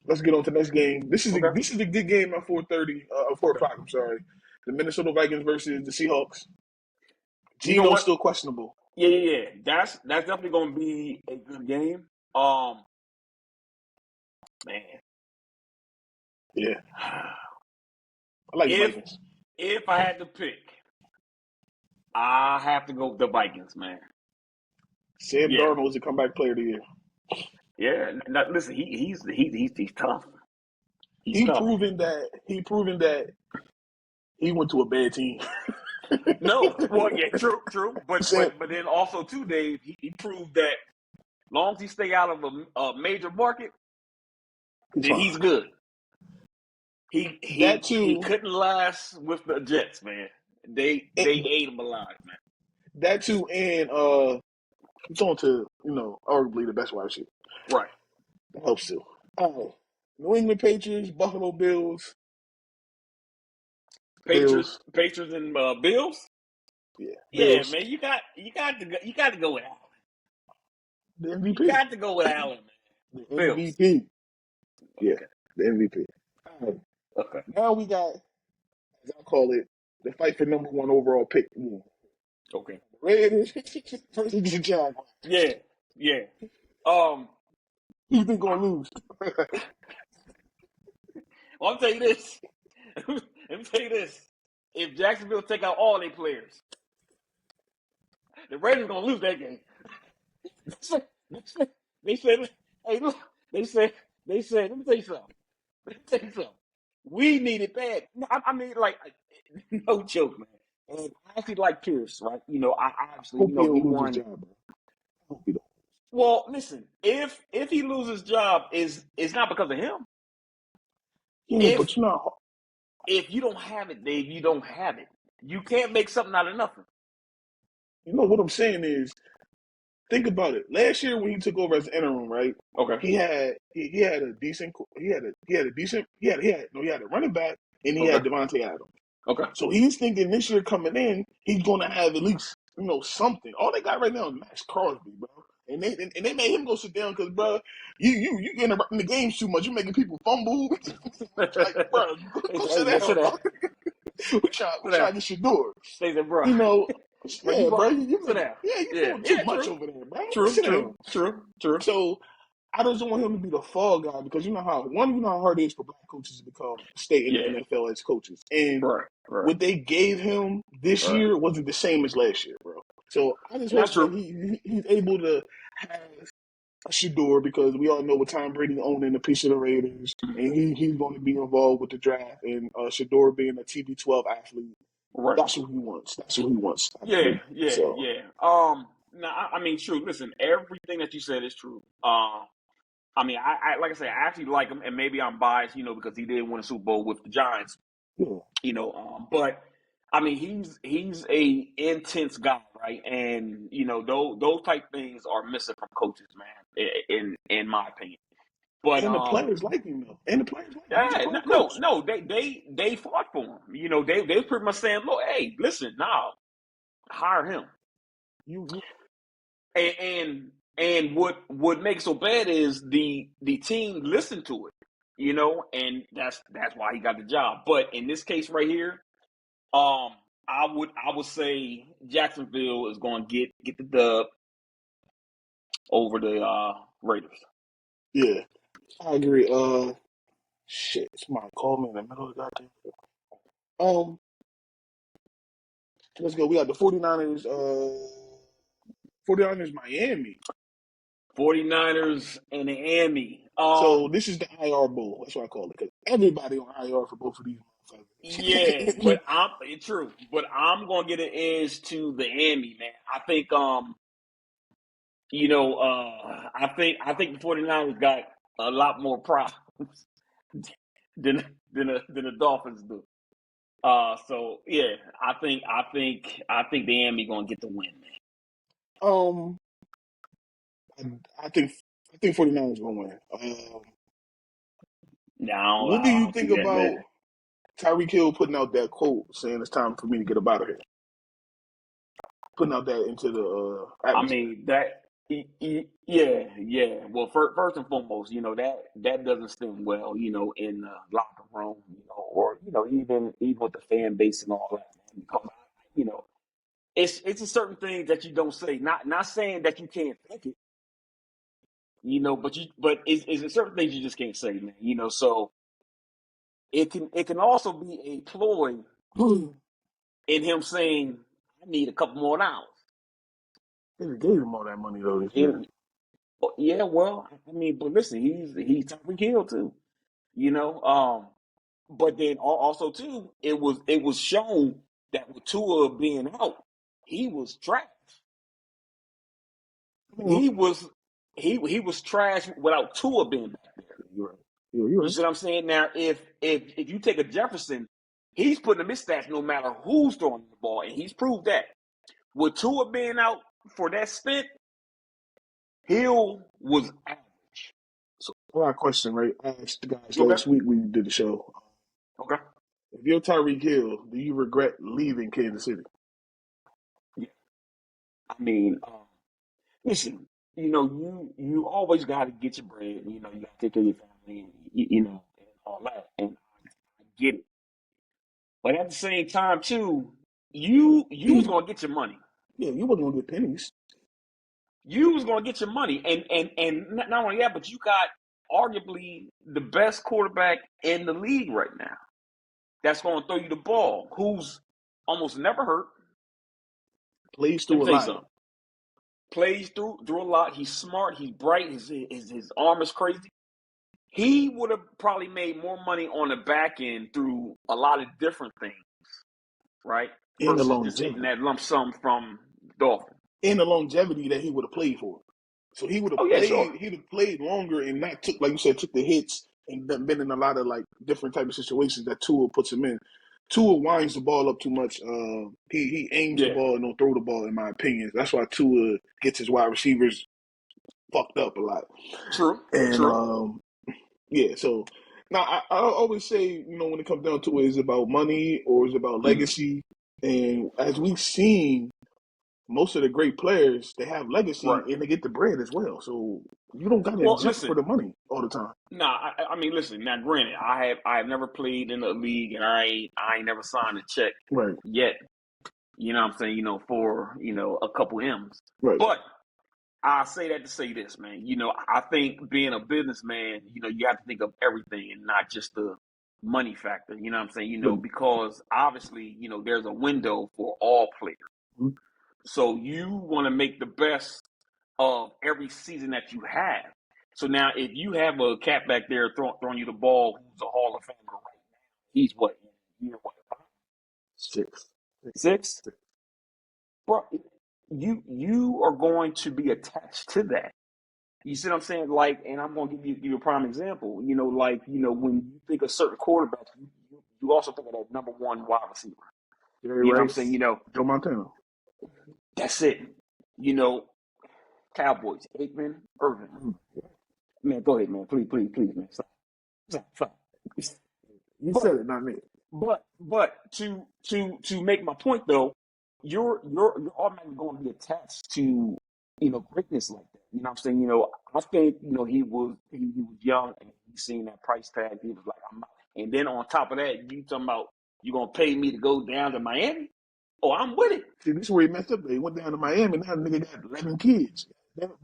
Let's get on to the next game. This is a good game at 4:30. 4 o'clock. I'm sorry. The Minnesota Vikings versus the Seahawks. Geno's still questionable. Yeah. That's definitely going to be a good game. Man. Yeah. I like the Vikings. If I had to pick, I have to go with the Vikings, man. Sam Yeah, Darnold was a comeback player of the year. yeah. Now, listen, he's tough. He's He tough. proven that he went to a bad team. No, well, yeah, true, true. But Sam, but but then also too, Dave, he proved that long as he stay out of a major market, he's then fine. he's good. He That he he too, couldn't last with the Jets, man. They ate him alive, man. that too, and he's on to arguably the best wide receiver. Right. That helps too. New England Patriots, Buffalo Bills, Patriots, Bills. Patriots and Bills. Yeah, Yeah, Bills. man, you got to go with Allen. The You MVP. got to go with Allen, man. The Bills. MVP. Yeah, Okay. the MVP. Okay. Now we got, as I call it, the fight for number one overall pick. Yeah. Okay. Raiders versus the Jaguars. Yeah. Yeah. Um. Who you think gonna lose? Well, I'll tell you this. Let me tell you this. If Jacksonville take out all their players, the Raiders gonna lose that game. They said, hey, look, they said, let me tell you something. Let me tell you something. We need it bad. No, I mean, like, no joke, man. And I actually like Pierce, right? I obviously, Hope he he don't lose his won. job, bro. Hope he don't. Well, listen, if he loses job, is it's not because of him. Yeah, If but you know, if you don't have it, Dave, you don't have it. You can't make something out of nothing. what I'm saying is, think about it. Last year when he took over as interim, right? Okay. He had a decent he had a running back and he had Okay. Devontae Adams. Okay. So he's thinking this year coming in, he's gonna have at least something. All they got right now is Max Crosby, bro. And they made him go sit down because, bro, you interrupting the games too much. You making people fumble. Like, bro, They go said, sit hey, man, down, sit bro. down. We Sit try down. to get your door. They said, bro, You know, bro, you yeah, bro. ball. You Sit make down. you Yeah. doing too Yeah. much True. over there, bro. True. Sit down. True. True. True. So I just don't want him to be the fall guy because you know how hard it is for black coaches to stay in the Yeah. NFL as coaches. And Right. Right. what they gave him this Right. year wasn't the same as last year, bro. So I just And that's hope that true. he's able to have a Shador because we all know with Tom Brady owning a piece of the Raiders and he's going to be involved with the draft and Shador being a TB12 athlete. Right. That's what he wants. That's what he wants out of Yeah. Brady. Yeah. So Yeah. Now, I mean, true. Listen, everything that you said is true. I mean, I like I say, I actually like him, and maybe I'm biased, because he did win a Super Bowl with the Giants. yeah. But I mean, he's a intense guy, right? And those type things are missing from coaches, man. In my opinion, but And the players like him though. And the players like him. He's a yeah, cool no, coach. no, they fought for him. They was pretty much saying, look, hey, listen, now hire him. You And what makes it so bad is the team listened to it, and that's why he got the job. But in this case right here, um, I would say Jacksonville is going to get the dub over the Raiders. yeah. I agree. Shit, somebody called me in the middle of the goddamn. Um, let's go. We got the 49ers, 49ers Miami. 49ers and Miami. So this is the IR Bowl. That's what I call it. Because everybody on IR for both of these Yeah, motherfuckers. but it's true. But I'm gonna get an edge to the Miami, man. I think I think the 49ers got a lot more problems than the Dolphins do. So yeah, I think the Miami gonna get the win, man. um, I think 49ers gonna win. No, What do I you don't think see that, man. about Tyreek Hill putting out that quote saying it's time for me to get up out of here? Putting out that into the I atmosphere. mean that. Yeah, yeah. Well, first and foremost, that doesn't stem well, in the locker room, or even with the fan base and all that, man. Because it's a certain thing that you don't say. Not saying that you can't think it, but it's a certain things you just can't say, man. So it can also be a ploy in him saying, need a couple more dollars. They just gave him all that money though this year. Yeah, well, I mean, but listen, he's Tyreek Hill too, you know. But then also too, it was shown that with Tua being out, he was trash. I mean, He was trash without Tua being back there. you're right. You're You right. see what I'm saying? Now, if you take a Jefferson, he's putting him his stats no matter who's throwing the ball, and he's proved that. With Tua being out for that stint, Hill was average. So I got a question, right? I asked the guys Okay. last week we did the show. Okay. If you're Tyreek Hill, do you regret leaving Kansas City? Yeah. I mean, listen, you always got to get your bread. You got to take care of your family, and all that. And I get it. But at the same time, too, you was gonna get your money. Yeah, you wasn't gonna get pennies. You was gonna get your money, and not only that, but you got arguably the best quarterback in the league right now. That's gonna throw you the ball. Who's almost never hurt. Plays Let me through a tell you lot. something. Plays through a lot. He's smart. He's bright. His arm is crazy. He would have probably made more money on the back end through a lot of different things, right? And the Versus just getting longevity. that lump sum from Dolphins. And the longevity that he would have played for. So he would have Yeah, sure. he'd have played longer and not took, like you said, took the hits and been in a lot of like different type of situations that Tua puts him in. Tua winds the ball up too much. He aims the ball and don't throw the ball, in my opinion. That's why Tua gets his wide receivers fucked up a lot. True. And yeah, so now I always say, when it comes down to it, is it about money or is it about legacy? And as we've seen, most of the great players, they have legacy and they get the bread as well. So you don't got to jump for the money all the time. Nah, I mean, listen. Now, granted, I have never played in a league, and I ain't never signed a check yet. You know what I'm saying? For a couple M's. Right. But I say that to say this, man. I think being a businessman, you have to think of everything and not just the money factor. You know what I'm saying? Because obviously, there's a window for all players. Mm-hmm. So you want to make the best of every season that you have. So now, if you have a cat back there throwing you the ball who's a Hall of Famer right now, he's what? Year what? 6? Bro, you are going to be attached to that. You see what I'm saying? Like, and I'm going to give you a prime example. When you think of certain quarterbacks, you also think of that number one wide receiver. Jerry Rice, what I'm saying? Joe Montana. That's it. Cowboys, Aikman, Irvin. Man, go ahead, man. Please, man. Stop. You said it, not me. But to make my point though, you're automatically going to be attached to greatness like that. You know what I'm saying? I think he was young and he seen that price tag. He was like, I'm out. And then on top of that, you talking about you gonna pay me to go down to Miami? Oh, I'm with it. See, this is where he messed up. He went down to Miami. Now the nigga got 11 kids.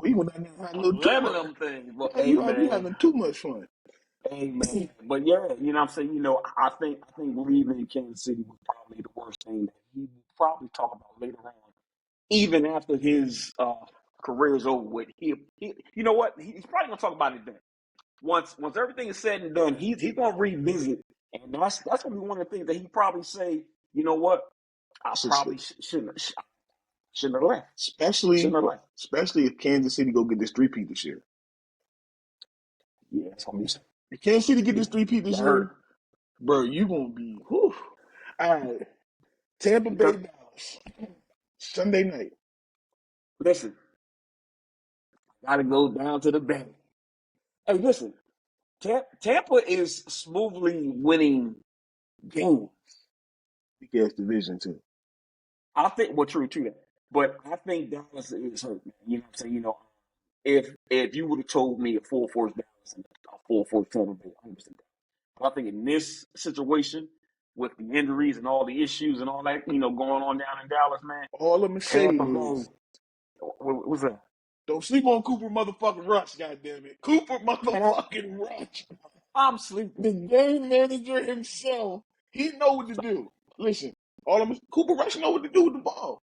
He went down there and had a little 11 of them things. But hey, you having too much fun. Hey man, but yeah, you know what I'm saying. I think leaving Kansas City was probably the worst thing that he will probably talk about later on, even after his career is over with. He you know what? He's probably gonna talk about it then. Once everything is said and done, he's gonna revisit, and that's gonna be one of the things that he probably say. You know what? I probably shouldn't have left. Especially if Kansas City go get this 3-peat this year. Yeah, that's gonna be. If Kansas City get this 3-peat this year, bro, you gonna be whew. All right. Tampa Bay, Dallas, Sunday night. Listen, gotta go down to the Bay. Hey, listen, Tampa is smoothly winning games. Big ass division too. I think true that, but I think Dallas is hurt, man. You know what I'm saying? If you would have told me a full force Dallas and a full force Tampa Bay, I understand that. But I think in this situation, with the injuries and all the issues and all that, going on down in Dallas, man. All I'm saying is, what's that? Don't sleep on Cooper motherfucking Rush, goddammit. Cooper motherfucking Rush. I'm sleeping. The game manager himself, he know what to do. Listen, Cooper Rush know what to do with the ball.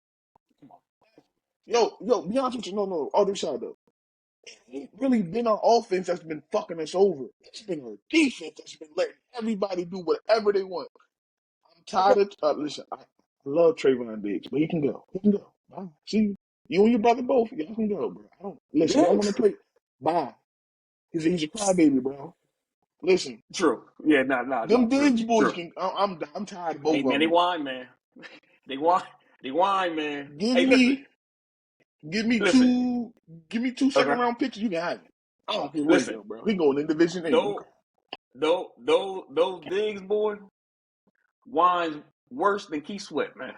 Be honest with you, no, other side though. It ain't really been our offense that's been fucking us over. It's been our defense that's been letting everybody do whatever they want. I'm Okay, tired of listen, I love Trayvon Diggs, but he can go. He can go. Bye. See you and your brother both, y'all can go, bro. I don't listen, y'all wanna Diggs. play. Bye. He's a crybaby, bro. Listen, True. Yeah, them true, Diggs boys true. can I'm tired of both Hey of man, they them. whine, man. They whine, they whine, man. Give Hey, listen, me give me listen. two give me two second Okay, round picks, you can have it. I don't care where he listen. go, bro. He going in division A. Though, those Diggs boy whines worse than Keith Sweat, man.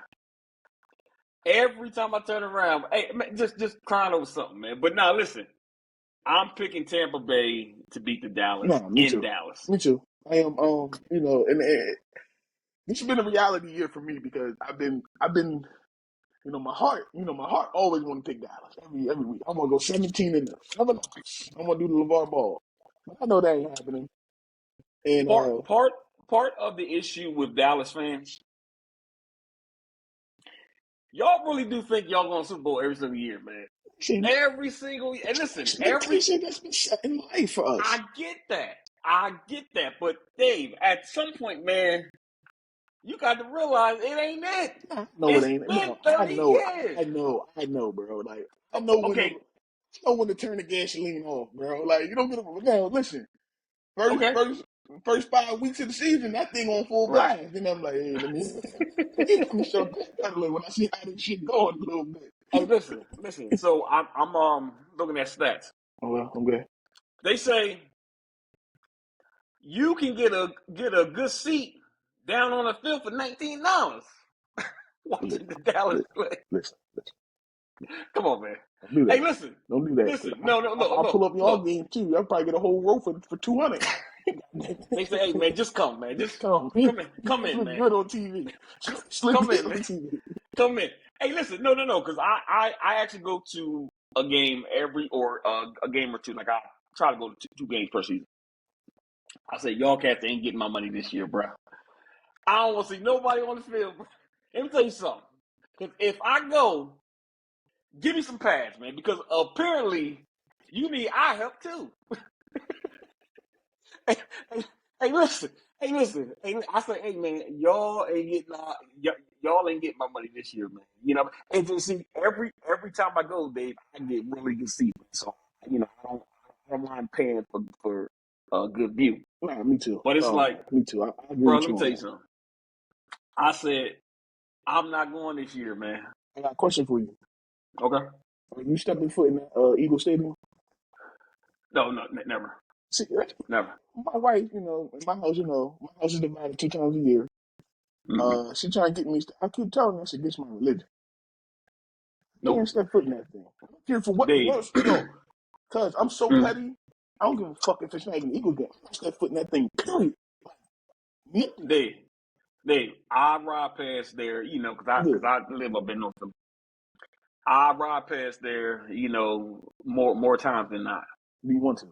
Every time I turn around, hey, man, just crying over something, man. But now, listen, I'm picking Tampa Bay to beat the Dallas No, me in too. Dallas. Me too. I am and this has been a reality year for me because I've been my heart always want to pick Dallas every week. I'm gonna go 17 and never lost. I'm gonna do the LeVar Ball. But I know that ain't happening. And Part part part of the issue with Dallas fans, y'all really do think y'all going to Super Bowl every single year, man. see, Every single and listen, expectation that's been set in life for us. I get that. I get that. But Dave, at some point, man, you got to realize it ain't it. No, it It's ain't. been No, 30 years. I know, bro. Like Okay, I know when to turn the gasoline off, bro. Like you don't get a now. Listen, first okay. first first 5 weeks of the season, that thing on full Right. blast. Then I'm like, hey, let me show that pedal when I see how this shit going a little bit. Hey, listen. So I'm looking at stats. Oh well, I'm good. They say you can get a good seat down on the field for $19 watching the Dallas Listen, play. listen. Come on, man. Don't do Hey, that. listen, Don't do that. listen. No, I'll pull up your look. game too. I'll probably get a whole row for 200. They say, hey, man, just come, man. Just Come, come just in, look man. good on TV. Slip Come me in, on man. TV. Come in. Hey, listen, no, because I actually go to a game a game or two. Like I try to go to two games per season. I say, y'all cats ain't getting my money this year, bro. I don't want to see nobody on the field. Bro. Let me tell you something. Because if I go, give me some pads, man. Because apparently you need eye help too. hey, hey, hey, listen. Hey, listen. Hey, I say, hey, man, y'all ain't getting my money this year, man. You know, and just see every time I go, Dave, I get really good seats. So I don't mind paying for a good view. Nah, me too. But it's like, Me too. I agree bro, with let you me on tell you that. something. I said I'm not going this year, man. I got a question for you. Okay. Are you stepping foot in that Eagle Stadium? No, never, See, never. my wife, in my house, my house is divided 2 times a year. Mm-mm. She trying to get me. I keep telling her it's against my religion. I can't Nope. step foot in that thing. I don't care for Dave, cause I'm so mm, petty. I don't give a fuck if it's not even Eagle game. I don't step foot in that thing. Period. Nothing. Dave, I ride past there, because Good. I live up in North Philly. I ride past there, more times than not. Do you want to?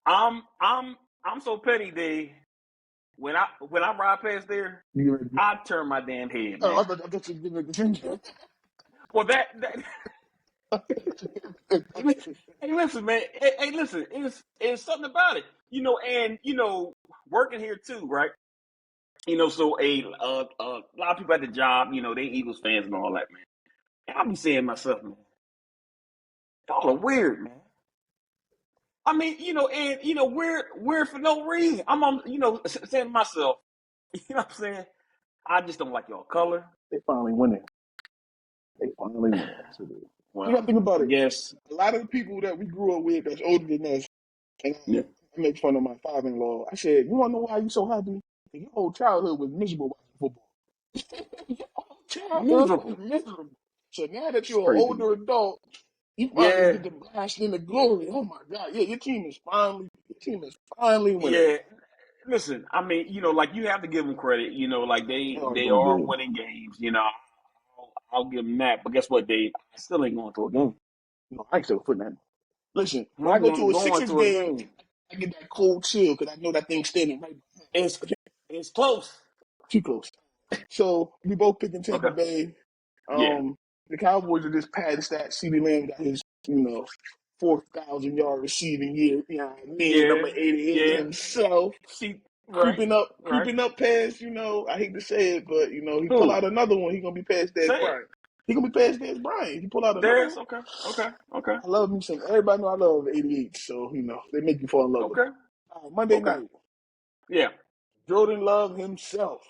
I'm so petty, Dave. When I ride past there, Do you ready? I turn my damn head, Oh, man. I thought you were giving me the finger. Well, that hey, listen, man. Hey, listen. It's something about it, and working here too, right? So a lot of people at the job, they Eagles fans and all that, man. And I be saying to myself, man, y'all are weird, man. I mean, weird for no reason. Saying to myself, you know what I'm saying? I just don't like y'all color. They finally winning. They finally winning. That's what it is. You got to Well, think about I it. guess, A lot of the people that we grew up with that's older than us, and yeah, I make fun of my father-in-law. I said, "You want to know why you so happy? Your whole childhood was miserable watching football. Your whole childhood was miserable. miserable. So now that It's you're an crazy, man. older adult, you finally Yeah, get to blast in the glory. Oh my God! Yeah, your team is finally winning. yeah. Listen, I mean, like you have to give them credit. Like They they are they doing are good. winning games. I'll give them that. But guess what, Dave? I still ain't going to a game. No, I ain't still putting that. Listen, when I I'm go to a going Sixers to a game, game. I get that cold chill because I know that thing's standing right It's behind. it's close. Too close. So we both picking Tampa Okay. Bay. Yeah. The Cowboys are just padding stats. CeeDee Lamb got his 4,000-yard receiving year. You know what I mean? Yeah, Number 88 yeah. himself. See, right, Creeping up right. past, I hate to say it, but he pull Who? out another one, he gonna be past Dez Say it. Bryant. He gonna be past Dez Bryant. He pull out another There's one. okay. I love me some. Everybody know I love 88, so they make you fall in love with Okay. them. Monday Okay. night, Yeah. Jordan Love himself.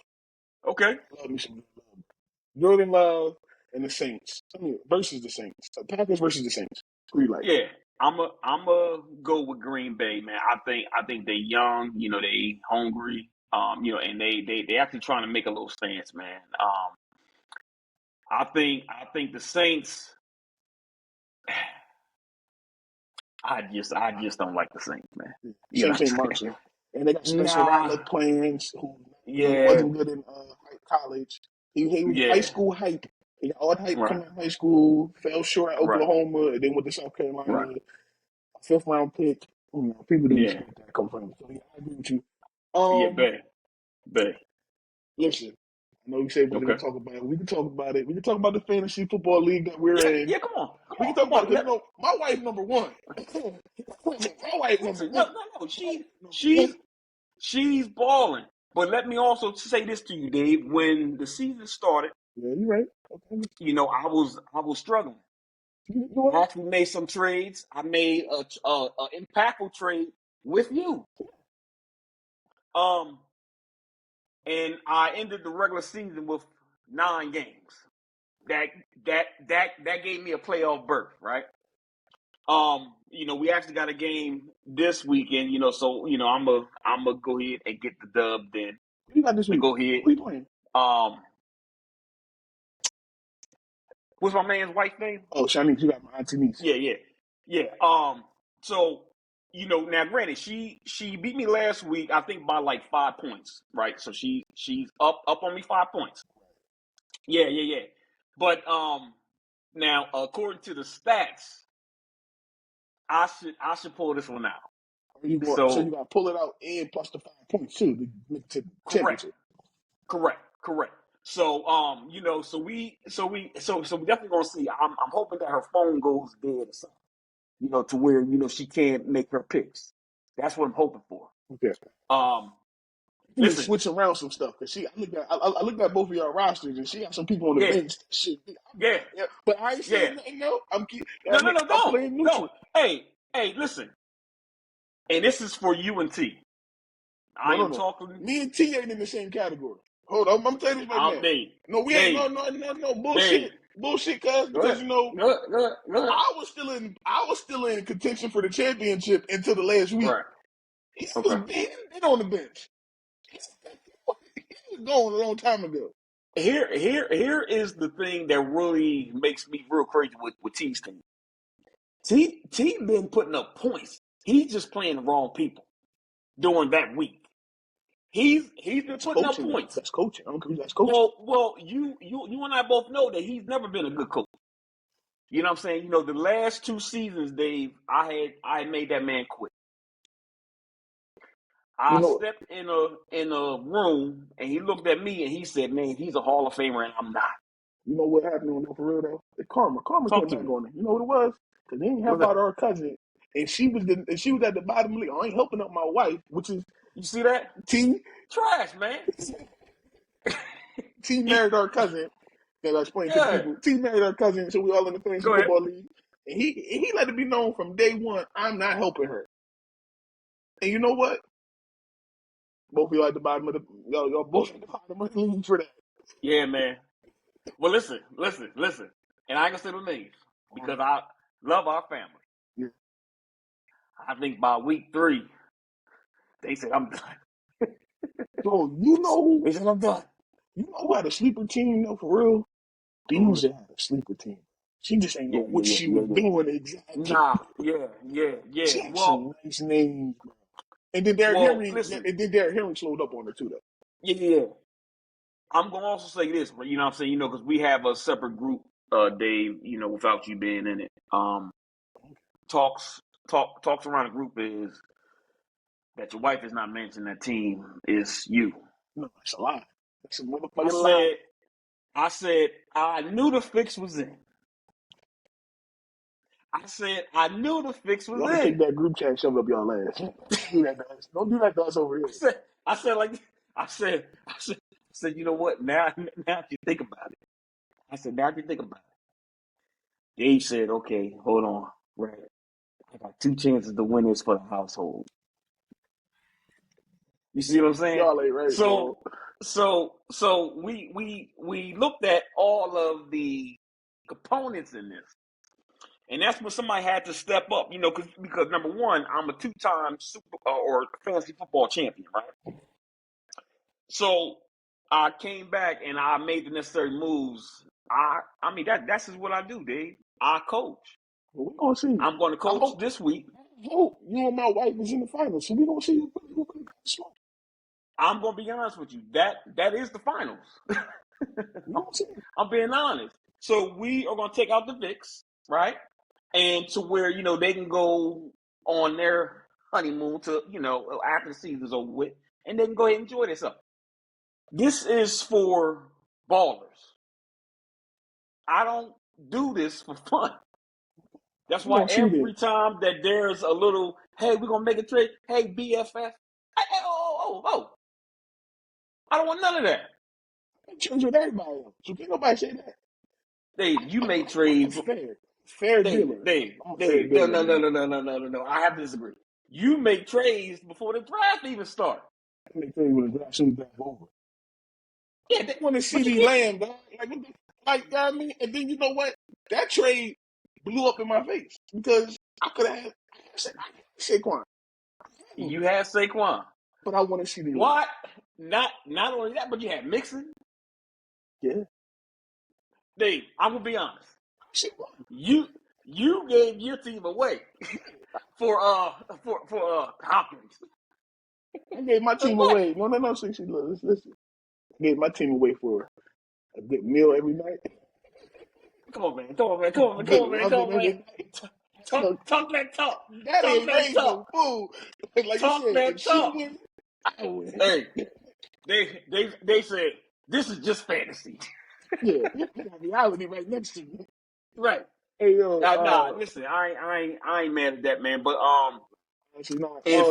Okay. I love me some Jordan Love and the Saints. Versus the Saints. Packers versus the Saints. Who you like? Yeah. I'm a go with Green Bay, man. I think they young, they hungry. And they actually trying to make a little stance, man. I think the Saints I just don't like the Saints, man. You know Saints what ain't I'm saying? marching. And they got Spencer Nah. Rattler playing, who Yeah. wasn't good in college. He was high Yeah. school hype. He got all the hype Right. coming out of high school, fell short at Right. Oklahoma, and then went to South Right. Carolina, fifth round pick. People didn't Yeah. expect that to come from him. So yeah, I agree with you. Yeah, Bay. Listen, I know you said we wasn't Okay. gonna talk about it. We can talk about it. We can talk about the fantasy football league that we're Yeah, in. yeah, come on. We can talk Come about it on. because my wife number one. My wife number Listen, one. no. Number one. She's balling. But let me also say this to you, Dave. When the season started, Yeah, you're right. Okay. I was struggling. You I right. actually made some trades. I made a impactful trade with you. Um, and I ended the regular season with 9 games. That gave me a playoff berth, right? We actually got a game this weekend, so I'm a go ahead and get the dub then. Who you got this And week? go ahead. Who you playing? Um what's my man's wife's name? Oh, Shanice, you got my auntie niece. Yeah. So, now granted, she beat me last week, I think by like 5 points, right? So she's up on me 5 points. Yeah. But now according to the stats, I should pull this one out. So you So got to pull it out and plus the 5 points too to make it to the correct. championship. So so we definitely gonna see. I'm hoping that her phone goes dead or something, to where she can't make her picks. That's what I'm hoping for. Okay. Um, You need to listen, switch around some stuff because I looked at both of y'all rosters and she got some people on the yeah, bench. Shit, yeah, but I ain't yeah. saying nothing. No, I'm No, I'm playing don't. neutral. Hey, listen. And this is for you and T. I am No. talking. Me and T ain't in the same category. Hold on, I'm gonna tell you this right now. Dave, No, we ain't. Dave, No, Dave. bullshit, cuz because Good. I was still in contention for the championship until the last week. Right. He was Okay. been on the bench. He was gone a long time ago. Here is the thing that really makes me real crazy with T's team. T been putting up points. He's just playing the wrong people during that week. He's been That's putting up coaching, though. points. That's coaching. I don't care. That's coaching. Well, you and I both know that he's never been a good coach. You know what I'm saying? The last 2 seasons, Dave, I had made that man quit. You I know, stepped in a room and he looked at me and he said, "Man, he's a Hall of Famer and I'm not." you know what happened on that for real though? The karma. Karma came Talk to back me. on it. You know what it was? Because they didn't What's help that? out our cousin, and she was at the bottom of the league. I ain't helping out my wife, which is You see that? T. Trash, man. T married our cousin. And I explained to the Yeah. people. T married our cousin, so we all in the fantasy Go ahead. football league. And he let it be known from day one, I'm not helping her. And you know what? Both of y'all at the bottom of the y'all both at the bottom of the league for that. Yeah, man. Well, listen. And I ain't gonna say the names because I love our family. Yeah. I think by week 3, they said I'm done. So you know who They said I'm done. had a sleeper team though for real? Who is it? Deja had a sleeper team. She just ain't know what she was Yeah. doing exactly. Nah, yeah. She had some nice names, bro. And then Derrick Listen. Henry slowed up on her too though. Yeah. I'm gonna also say this, but you know what I'm saying, because we have a separate group, Dave, without you being in it. Talks around the group is that your wife is not mentioning that team is you. No, that's a lie. That's a I motherfucking lie. said I said I knew the fix was in. I said I knew the fix was Y'all can take in. that group chat and shove it up y'all ass. Don't do that to us. Don't do that to us over here. I said like I said, you know what? Now you think about it. I said, now you think about it. Dave said, okay, hold on. Right. I got 2 chances to win this for the household. You see what I'm saying? Y'all ain't right, bro. So we looked at all of the components in this. And that's when somebody had to step up, you know, because number one, I'm a 2-time super or fantasy football champion, right? So I came back and I made the necessary moves. I mean that's just what I do, Dave. I coach. Well, we gonna see. I'm going to I coach hope, this week. I hope you and my wife is in the finals, so we gonna see. I'm going to be honest with you. That is the finals. We gonna see. I'm being honest. So we are going to take out the VIX, right? And to where, you know, they can go on their honeymoon to, you know, after the season's over with, and they can go ahead and enjoy themselves. This is for ballers. I don't do this for fun. That's We why gonna see every then. time that there's a little, hey, we're going to make a trade. Hey, BFF. Oh. I don't want none of that. I change with everybody else. So can't nobody say that. Dave, you make I'm trades. fair Dave, dealer. Dave, I'm a fair Dave. No, dealer, no, no, man. no, no, no, no, no, no. I have to disagree. You make trades before the draft even starts. I make things with the draft soon as draft over. Yeah, I want to but you CD can't. Lamb, dog. Like, you know what I mean? And then you know what? That trade blew up in my face because I could have had Saquon, You had Saquon. but I want to CD Lamb. What? Not only that, but you had Mixon. Yeah, Dave, I will be honest. Saquon. You gave your team away for Hopkins. I gave my For team what? away. No. See, listen. I gave my team away for a good meal every night. Come on, man. Come on, man. Come on, man. Come Good on, man. loving Come on, man. every night. Talk that talk. Daddy Talk ain't that raised talk. no fool. Like you Talk said, that if she talk. wins, I win. Hey, they said this is just fantasy. Yeah, you got reality right next to you. Right. Hey yo, Nah, listen, I ain't mad at that, man. But actually not. if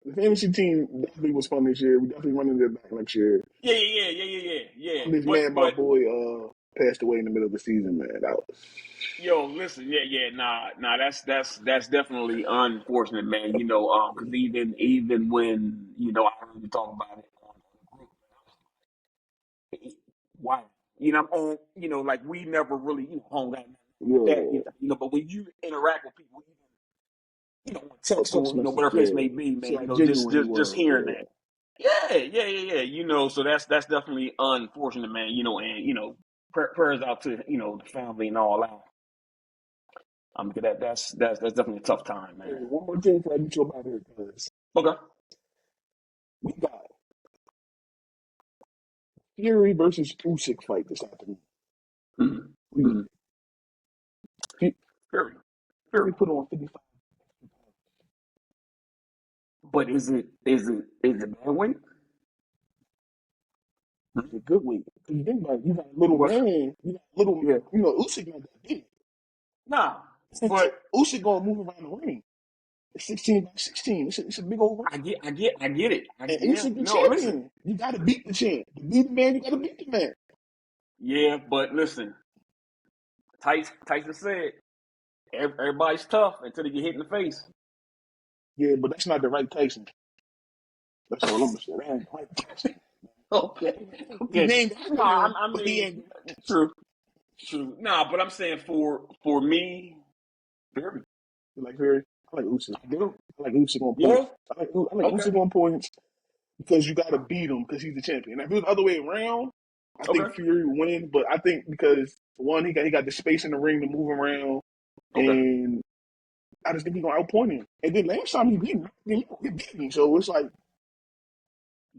The fantasy team definitely was fun this year. We definitely running it back next year. yeah. I'm just mad my But boy passed away in the middle of the season, man. That was yo, listen, nah. That's definitely unfortunate, man. You know, because even when you know I heard you talk about it on the group, why? You know, you know, like we never really hung out like that. yeah. You know, but when you interact with people, on text Text or message, whatever case yeah. may be, See man. how You know, genuine he just was, hearing that. yeah. Yeah. You know, so that's definitely unfortunate, man. You know, and prayers out to the family and all that. That's definitely a tough time, Hey, man. one more thing before I get you up out here, because Okay. we got Fury versus Usyk fight this afternoon. Mm-hmm. We Mm-hmm. Very, Fury very. put on 55. But is it bad weight? It's a good weight. Because you think about it, you got a little What? man, Yeah. Usyk not that big. Nah, So but Usyk gonna move around the ring. It's 16 by 16. It's a big old ring. I get it. And Yeah. Usyk the No, listen. champion. You gotta beat the champ. To beat the man, you gotta beat the man. Yeah, but listen. Tyson said everybody's tough until they get hit in the face. Yeah, but that's not the right Tyson. That's all I'm gonna say. That ain't the right Tyson. Okay. He Okay. named No, after him, I but he mean, ain't the right Tyson. true. Nah, but I'm saying for me, very. You like Fury? I like Usyk. I do. I like Usyk on Yeah. points. I like Okay. Usyk on points because you gotta beat him because he's the champion. Now, if it was the other way around, I think Okay. Fury would win. But I think because one, he got the space in the ring to move around, Okay. and I just think he's gonna outpoint him. And then last time he beat him, he beat him. So it's like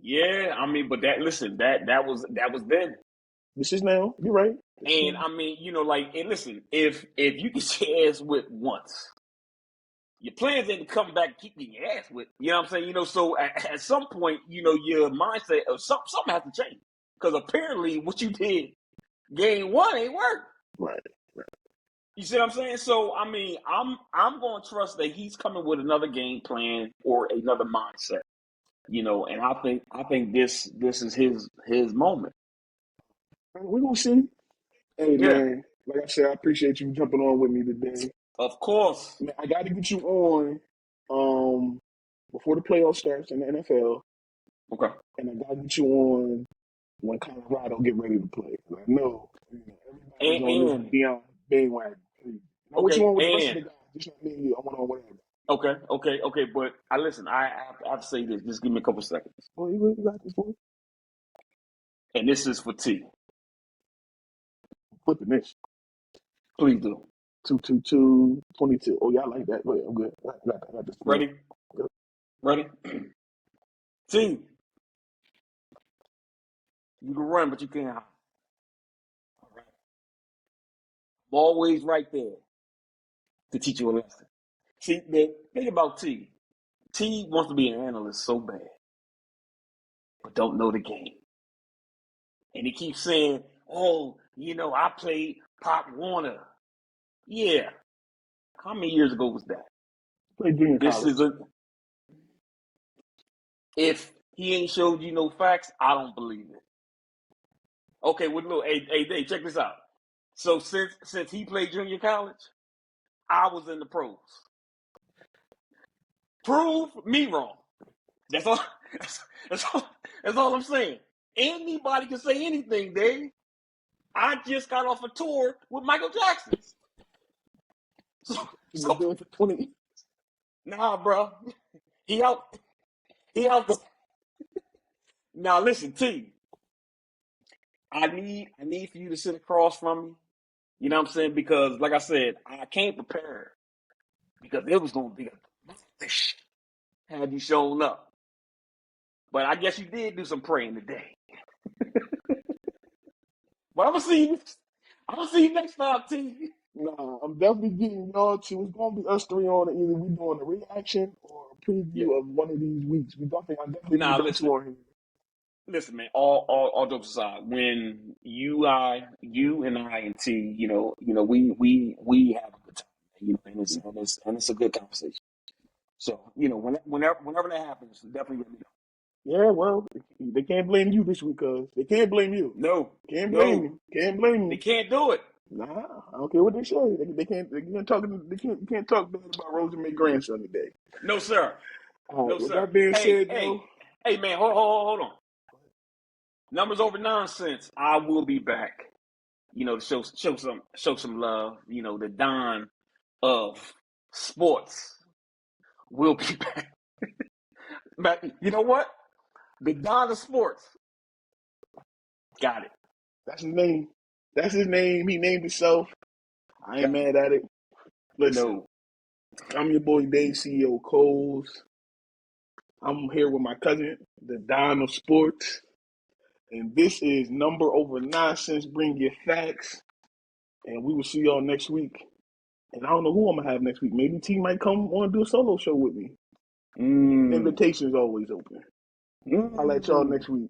Yeah, I mean, but that was then. this is now. You're right. This is And now. I mean, like, and listen, if you get your ass whipped once, your plans ain't to come back and keep getting your ass whipped. You know what I'm saying? So at some point, your mindset of something has to change. Because apparently what you did game one ain't work. Right. You see what I'm saying? So I mean, I'm going to trust that he's coming with another game plan or another mindset. And I think this is his moment. We're gonna see. Hey Yeah, man, like I said, I appreciate you jumping on with me today. of course. Man, I got to get you on before the playoff starts in the NFL, Okay. and I got to get you on when Colorado get ready to play. I know, everybody's on this And Deion bandwagon. Now, what you okay, want with the rest of the and guys? Just not me and you. I want on whatever. okay. But I have to say this. Just give me a couple seconds. Well, you got this one. And this is for T. Put the next Please do. 222 Oh yeah, I like that. Go ahead, I'm good. I got this. Ready? Good. Ready? T. You can run, but you can't hide. All right. I'm always right there to teach you a lesson. See, the thing about T. T wants to be an analyst so bad, but don't know the game. And he keeps saying, "Oh, I played Pop Warner." Yeah. How many years ago was that? Play junior This college. is if he ain't showed you no facts, I don't believe it. Okay, well, look, hey, Dave, check this out. So since he played junior college, I was in the pros. Prove me wrong. That's all. That's all. That's all I'm saying. Anybody can say anything, Dave. I just got off a tour with Michael Jackson. He's been doing it for 20. Nah, bro. He out. He out. Now listen, T. I need for you to sit across from me. You know what I'm saying? Because, like I said, I can't prepare because it was gonna be a had you shown up. But I guess you did do some praying today. But I'm gonna see you. I'm gonna see you next time, T. Nah, I'm definitely getting y'all to. It's gonna be us three on it. Either we doing a reaction or a Yeah. preview of one of these weeks. I definitely Nah, need those two on here. listen, man. All jokes aside, when you and I and T, we have a good time, and it's a good conversation. So whenever that happens, definitely let me know. Yeah, well, they can't blame you this week, cause they can't blame you. No, Can't blame you. Can't blame they you. can't do it. Nah, I don't care what they say. They can't. They can't talk. You can't talk bad about Rosamond grandson today. No, sir. All right. No, With sir. that being Hey, said, hey, though, hey, man, hold on. Numbers over nonsense. I will be back. To show some love. The Don of sports will be back. But you know what? The Don of sports. Got it. that's his name. That's his name. He named himself. I ain't Got it. mad at it. Listen, No. I'm your boy Dave, CEO Coles. I'm here with my cousin, the Don of Sports, and this is Number Over Nonsense. Bring your facts, and we will see y'all next week. And I don't know who I'm gonna have next week. Maybe T might come on and do a solo show with me. Mm. Invitation is always open. I'll let y'all Mm. next week.